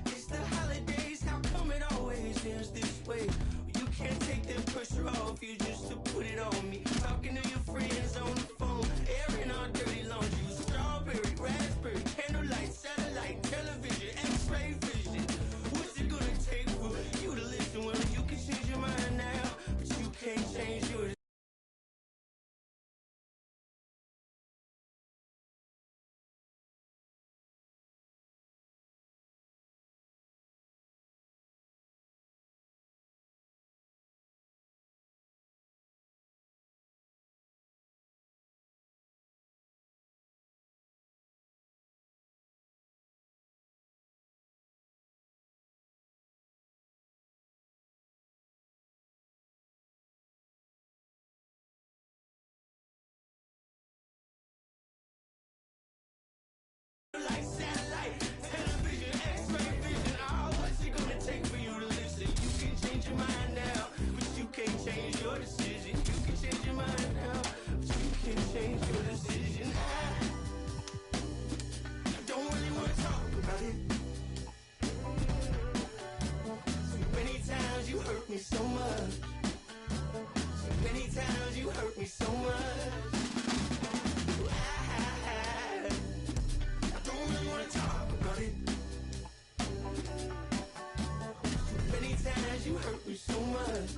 S7: It's the holidays, how come it always ends this way? You can't take that pressure off you just to put it on me. Talking to your friends on the phone, airing our dirty laundry. Strawberry, raspberry, candlelight, satellite, television, x-ray vision. What's it gonna take for you to listen? Well, you can change your mind now, but you can't change yours. Like satellite, television, x-ray vision. Oh, what's it gonna take for you to listen? You can change your mind now, but you can't change your decision. You can change your mind now, but you can't change your decision. I don't really wanna talk about it. So many times you hurt me so much. So many times you hurt me so much. Talk about it. Too many times you hurt me so much.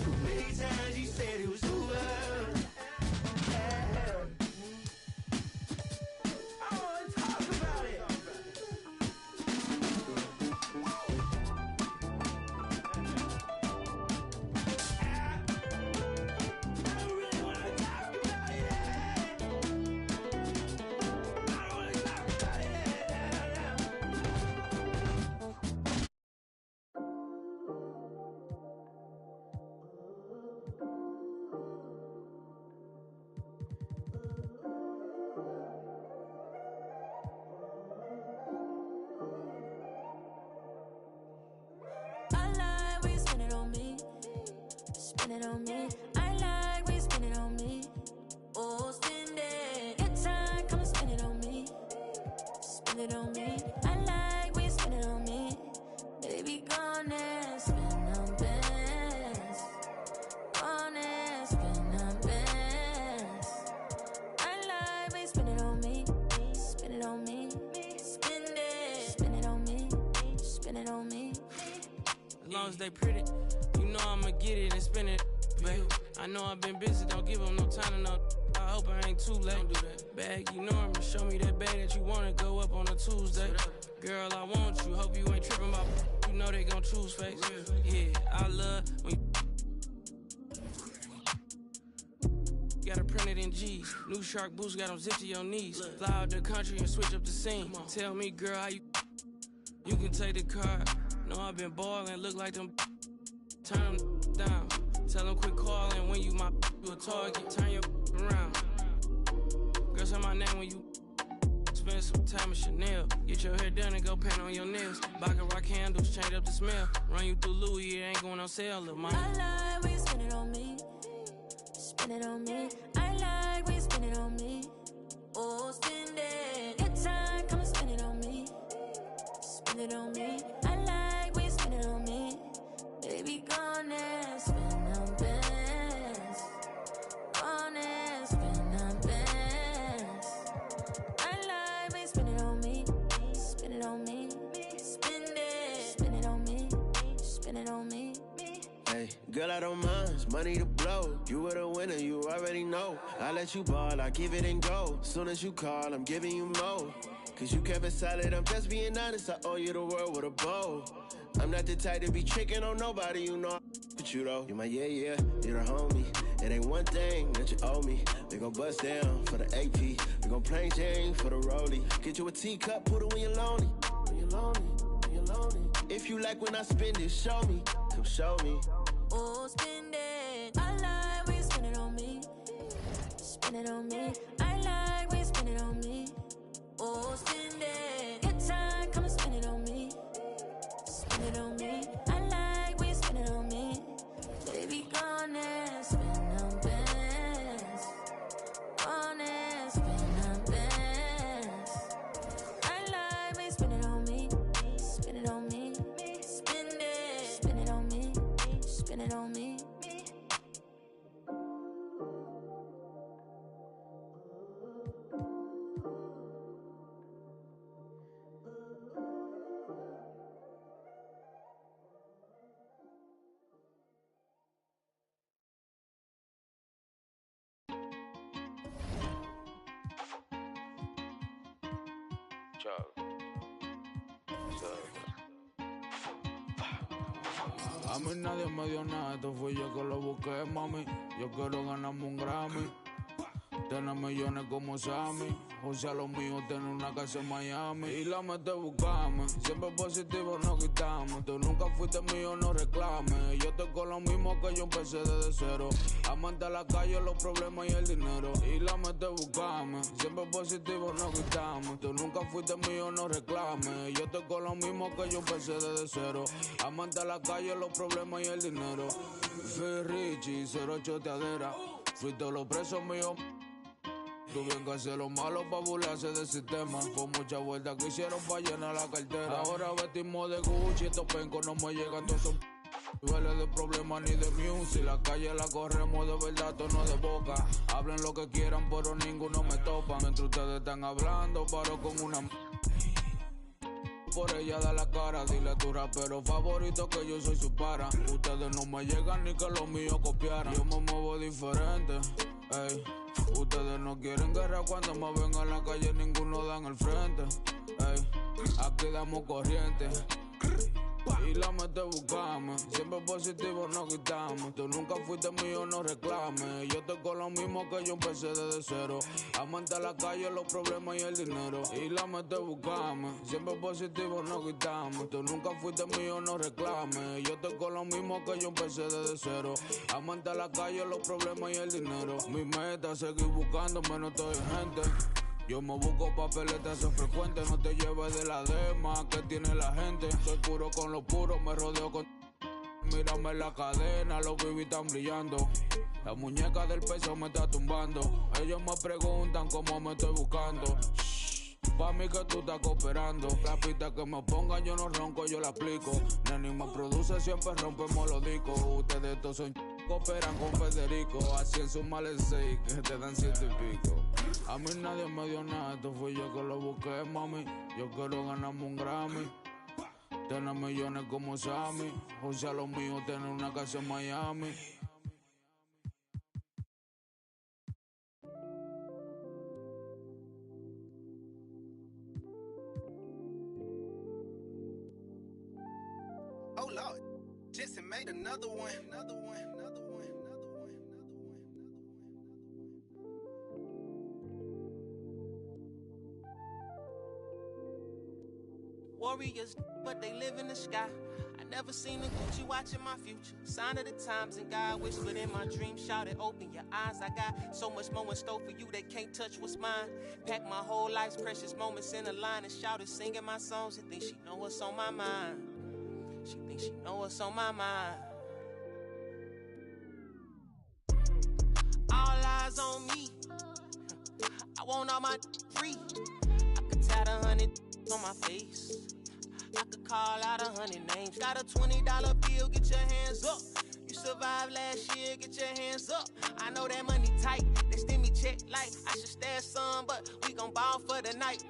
S7: Too many times you said it was over. I wanna talk about it.
S15: spend it on me. I like when you spend it on me. Oh, spend it. Your time, come and spend it on me. Spend it on me. I like when you spend it on me. Baby, gone and spend on bands. Gone and spend on bands. I like when you spend it on me. Spend it on me. Spend it. Spend it on me. Spend it on me.
S17: As long as they pretty, you know I'ma get it and spend it, babe. I know I've been busy, don't give them no time to know. I hope I ain't too late. Don't do that. Bag, you know I'ma show me that bag that you wanna go up on a Tuesday. Girl, I want you, hope you ain't tripping about. You know they gon' choose face. Yeah, I love when you gotta print it in G's. New Shark boots got them zipped to your knees. Fly out the country and switch up the scene. Tell me, girl, how you can take the car. Know I've been ballin', look like them. Turn them down. Tell them quit calling when you my you a target. Turn your around. Girl, say my name when you spend some time at Chanel. Get your hair done and go paint on your nails. Baccarat candles, change up the smell. Run you through Louis, it ain't going on sale, little mama.
S15: I like when you spend it on me. Spend it on me. I like when you spend it on me. Oh, spend it. Your time, come and spend it on me. Spend it on me. I like when you spend it on me. Baby, gone and spend on bands. Gone and spend on bands. I like when you spend it on me. Spend it on me. Spend it. Spend it on me. Spend it on me.
S19: Hey, girl, I don't mind, it's money to blow. You were the winner, you already know. I let you ball, I give it and go. Soon as you call, I'm giving you more. Cause you kept it solid, I'm just being honest. I owe you the world with a bow. I'm not the type to be tricking on nobody, you know. But you though, you my yeah, you're the homie. It ain't one thing that you owe me. We gon' bust down for the AP. We gon' plain Jane for the rollie. Get you a teacup, put it when you're lonely. When you're lonely, when you're lonely. If you like when I spend it, show me. Come show me.
S15: Oh, spend it. I like when you spend it on me. Spend it on me. I like when you spend it on me. Oh, spend it. Your time, come and spend it on me. Spend it on me. I like when you spend it on me. Baby, gone and spend on bands. Gone and spend on bands. I like when you spend it on me. Spend it on me. Spend it. Spend it on me. Spend it on me.
S20: A mí nadie me dio nada, esto fui yo que lo busqué, mami. Yo quiero ganarme un Grammy, tener millones como Sammy. O sea, lo mío, tener una casa en Miami. Y la mete buscarme, siempre positivo no quitamos. Tú nunca fuiste mío, no reclames. Yo estoy con lo mismo que yo empecé desde cero. Amante a la calle, los problemas y el dinero. Y la mete buscarme, siempre positivo no quitamos. Tú nunca fuiste mío, no reclames. Yo estoy con lo mismo que yo empecé desde cero. Amante a la calle, los problemas y el dinero. Fui Richie, 08 teadera. Fui todos los presos míos. Tuvieron que hacer lo malo pa' burlarse del sistema. Con muchas vueltas que hicieron pa' llenar la cartera. Ahora vestimos de Gucci, estos pencos no me llegan todos esos duele de problemas ni de music. La calle la corremos de verdad, tono de boca. Hablen lo que quieran, pero ninguno me topa. Mientras ustedes están hablando, paro con una por ella da la cara, dile a tu rapero favorito que yo soy su para. Ustedes no me llegan ni que lo mío copiaran. Yo me muevo diferente, ey. Ustedes no quieren guerra cuando me ven en la calle, ninguno dan el frente, ey. Aquí damos corriente y la mete buscame. Siempre positivo no quitamos. Tú nunca fuiste mío, no reclames. Yo estoy con lo mismo que yo empecé desde cero. Amante a la calle, los problemas y el dinero. Y la mete buscame. Siempre positivo no quitamos. Tú nunca fuiste mío, no reclames. Yo estoy con lo mismo que yo empecé desde cero. Amante a la calle, los problemas y el dinero. Mi meta es seguir buscándome, no estoy gente. Yo me busco papeletas, eso es frecuente. No te lleves de la dema que tiene la gente. Soy puro con lo puro, me rodeo con mi mírame la cadena, los baby están brillando. La muñeca del peso me está tumbando. Ellos me preguntan cómo me estoy buscando. Pa' mí que tú estás cooperando. La pista que me pongan yo no ronco, yo la aplico. Neni me produce, siempre rompemos los discos. Ustedes todos son cooperan con Federico. Así en su males 6 que te dan 7 y pico. A mí nadie me dio nada, esto fui yo que lo busqué, mami. Yo quiero ganarme un Grammy. Tener millones como Sammy. O sea, lo mío, tener una casa en Miami.
S18: Oh Lord, Jesse made another one.
S14: Warriors, but they live in the sky. I never seen a Gucci watch in my future. Sign of the times and God whispered in my dream, shouted, open your eyes. I got so much more in store for you they can't touch what's mine. Pack my whole life's precious moments in a line and shouted, singing my songs and think she know what's on my mind. She thinks she know what's on my mind. All eyes on me. I want all my free. I could tat 100 on my face. I could call out 100 names. Got a $20 bill, get your hands up. You survived last year, get your hands up. I know that money tight, they send me check like I should stash some, but we gon' ball for the night.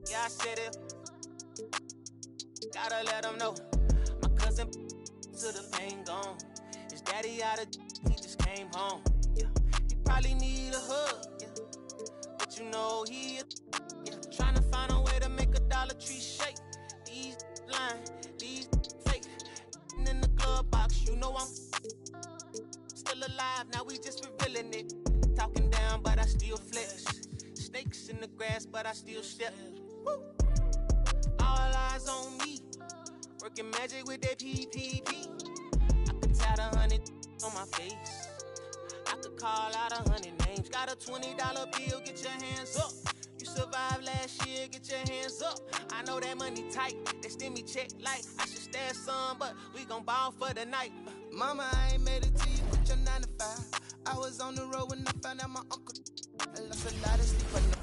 S14: Yeah, I said it. Gotta let them know. My cousin to the pain gone. His daddy out of he just came home. Yeah, he probably need a hug. Yeah, but you know he trying to find a way to make a Dollar Tree shake. These lying, these fake. And in the glove box, you know I'm still alive. Now we just revealing it. Talking down, but I still flex. Snakes in the grass, but I still step. Woo. All eyes on me. Working magic with that PPP. I could tat 100 on my face. I could call out 100 names. Got a $20 bill, get your hands up. You survived last year, get your hands up. I know that money tight, they send me check like I should stash some, but we gon' ball for the night.
S7: Mama, I ain't made it to you with your 9 to 5. I was on the road when I found out my uncle. I lost a lot of sleep, but no.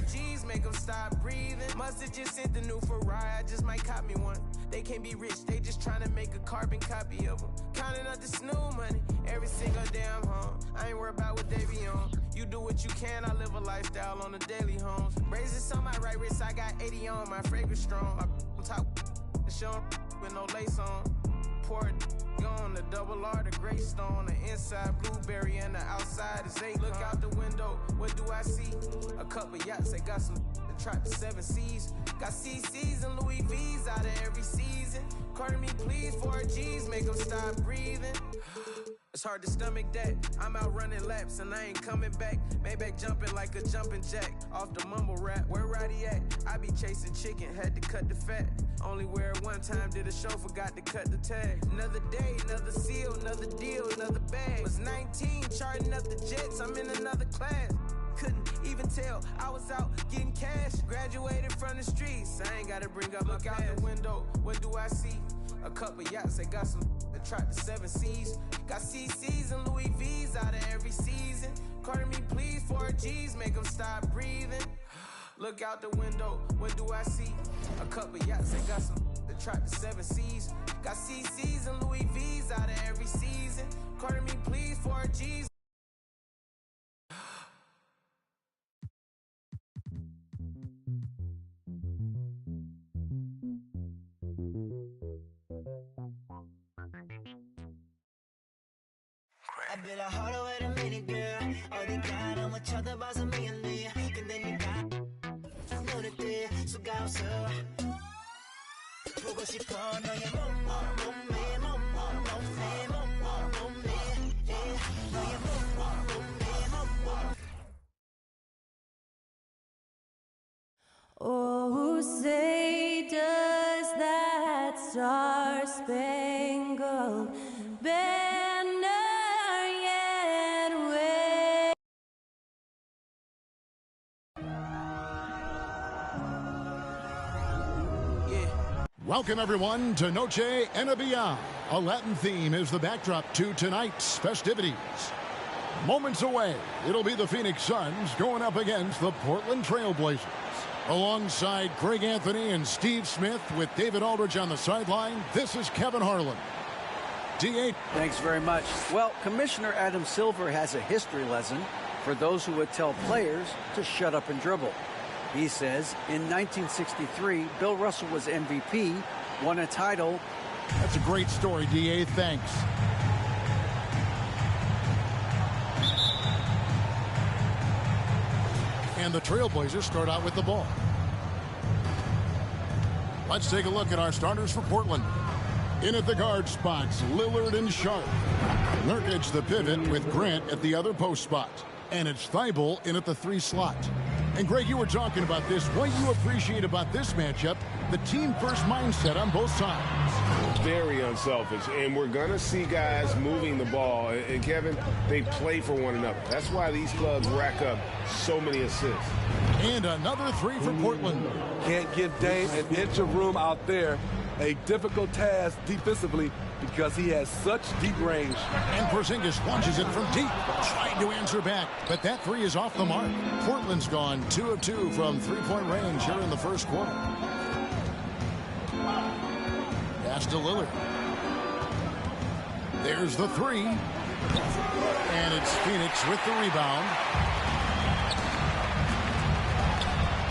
S14: G's, make them stop breathing. Must've just sent the new Ferrari, I just might cop me one. They can't be rich, they just tryna make a carbon copy of them. Counting up the snoo money, every single day I'm home. I ain't worried about what they be on. You do what you can, I live a lifestyle on the daily homes. Braces on my right wrist, I got 80 on, my fragrance strong. I top the show with no lace on. Pour it on the double R, the gray stone, the inside blueberry and the outside is 8. Look out the window, what do I see? A couple yachts, they got some that trap the 7 C's. Got CC's and Louis V's out of every season. Carter me please, 4 G's, make them stop breathing. It's hard to stomach that. I'm out running laps and I ain't coming back. Maybach jumping like a jumping jack. Off the mumble rap, where Roddy at? I be chasing chicken, had to cut the fat. Only wear it one time, did a show, forgot to cut the tag. Another day, another seal, another deal, another bag. Was 19, charting up the jets, I'm in another class. Couldn't even tell I was out getting cash. Graduated from the streets, I ain't gotta bring up. Look out the window, what do I see? A couple yachts, they got some that track the 7 C's. Got CC's and Louis V's out of every season. Carter me please, 4 G's, make them stop breathing. Look out the window, what do I see? A couple yachts, they got some that track the 7 C's. Got CC's and Louis V's out of every season. Carter me please, 4 G's.
S7: I bet I heart away a minute, girl. 어디가 너무 쳐다봐서 미안해. 근데 네가 눈에 띄 수가없어. 보고 싶어 너의 몸매 너의 몸매.
S11: Oh, say does that star-spangled banner yet wave?
S21: Welcome, everyone, to Noche Enabia. A Latin theme is the backdrop to tonight's festivities. Moments away, it'll be the Phoenix Suns going up against the Portland Trail Blazers. Alongside Greg Anthony and Steve Smith with David Aldridge on the sideline, this is Kevin Harlan. D8.
S22: Thanks very much. Well, Commissioner Adam Silver has a history lesson for those who would tell players to shut up and dribble. He says in 1963, Bill Russell was MVP, won a title.
S21: That's a great story, D.A. Thanks. And the Trailblazers start out with the ball. Let's take a look at our starters for Portland. In at the guard spots, Lillard and Sharp. Nurkic the pivot with Grant at the other post spot. And it's Thibault in at the 3 slot. And Greg, you were talking about this. What you appreciate about this matchup, the team-first mindset on both sides.
S23: Very unselfish, and we're going to see guys moving the ball. And Kevin, they play for one another. That's why these clubs rack up so many assists.
S21: And another 3 for Portland.
S24: Can't give Dame an inch of room out there. A difficult task defensively because he has such deep range.
S21: And Porzingis launches it from deep, trying to answer back, but that 3 is off the mark. Portland's gone 2 of 2 from three-point range here in the first quarter. Pass to Lillard. There's the 3. And it's Phoenix with the rebound.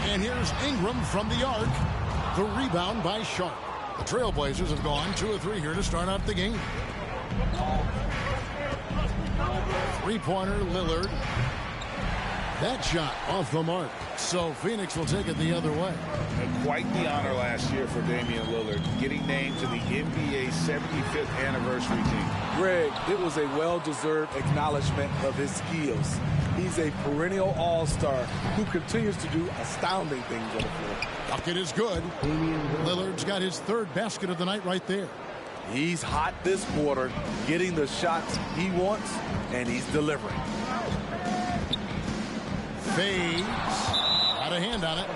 S21: And here's Ingram from the arc. The rebound by Sharp. The Trailblazers have gone 2 of 3 here to start out the game. Three-pointer, Lillard. That shot off the mark. So Phoenix will take it the other way.
S23: And quite the honor last year for Damian Lillard, getting named to the NBA 75th anniversary team.
S24: Greg, it was a well-deserved acknowledgement of his skills. He's a perennial all-star who continues to do astounding things on the floor.
S21: Bucket is good. Lillard's got his 3rd basket of the night right there.
S24: He's hot this quarter, getting the shots he wants, and he's delivering.
S21: Fades. Got a hand on it.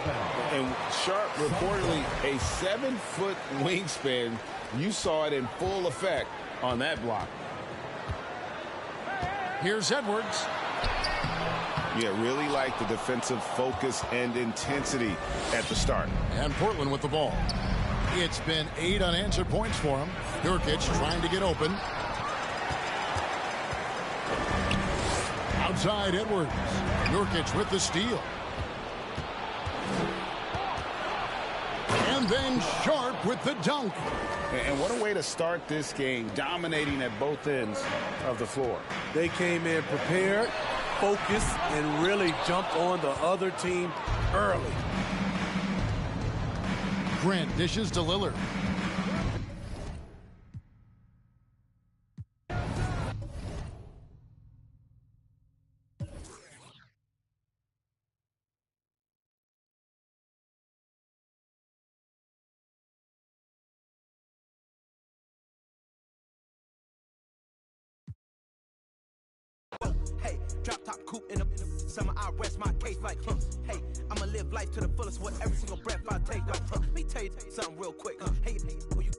S23: And Sharp, reportedly a 7-foot wingspan. You saw it in full effect on that block.
S21: Here's Edwards.
S23: Yeah, really like the defensive focus and intensity at the start.
S21: And Portland with the ball. It's been 8 unanswered points for him. Nurkic trying to get open. Outside Edwards. Nurkic with the steal. And then Sharp with the dunk.
S23: And what a way to start this game, dominating at both ends of the floor.
S24: They came in prepared, focused, and really jumped on the other team early.
S21: Grant dishes to Lillard.
S7: Hey, drop top coupe in the summer, I rest my case like, hey, I'ma live life to the fullest with every single breath I take, like, let me tell you something real quick, hey, who you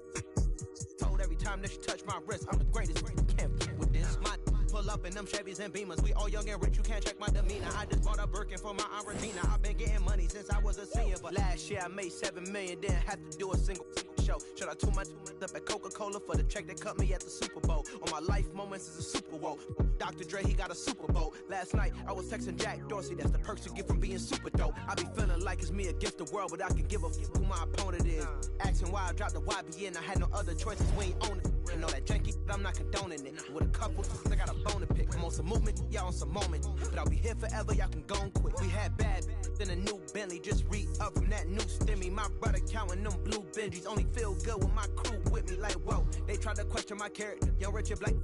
S7: told every time that you touch my wrist, I'm the greatest, can't f with this, my pull up in them Chevys and Beamers, we all young and rich, you can't check my demeanor, I just bought a Birkin for my Aunt Regina, I've been getting money since I was a senior, but last year I made $7 million, didn't have to do a single show. Should I tune my up at Coca-Cola for the check that cut me at the Super Bowl? On my life moments is a Super Bowl. Dr. Dre, he got a Super Bowl. Last night, I was texting Jack Dorsey. That's the perks you get from being super dope. I be feeling like it's me against the world, but I can give a f who my opponent is. Asking why I dropped the YBN, I had no other choices. We ain't own it. And all that janky, I'm not condoning it. With a couple, I got a bone to pick. I'm on some movement, y'all on some moment. But I'll be here forever, y'all can go and quit. We had bad, then a new Bentley. Just re-up from that new stimmy. My brother counting them blue Benjis. Only feel good with my crew with me. Like, whoa, they tried to question my character. Young Richard Blake.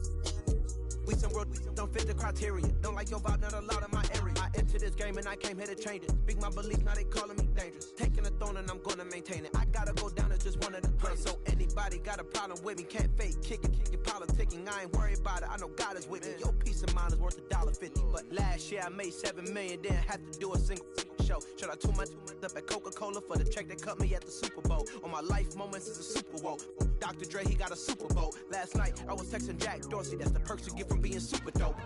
S7: We some real, don't fit the criteria. Don't like your vibe, not allowed in my area. I entered this game and I came here to change it. Speak my belief, now they calling me dangerous. Taking a throne and I'm gonna maintain it. I gotta go down as just one of the greats. So anybody got a problem with me, can't fake kick it, kick it, politicking. I ain't worried about it, I know God is with me. Your peace of mind is worth $1.50. But last year I made $7 million, didn't have to do a single show. Should I tune my up at Coca-Cola for the check that cut me at the Super Bowl? On my life moments is a Super Bowl. Dr. Dre, he got a Super Bowl. Last night I was texting Jack Dorsey. That's the perks you get from being super dope.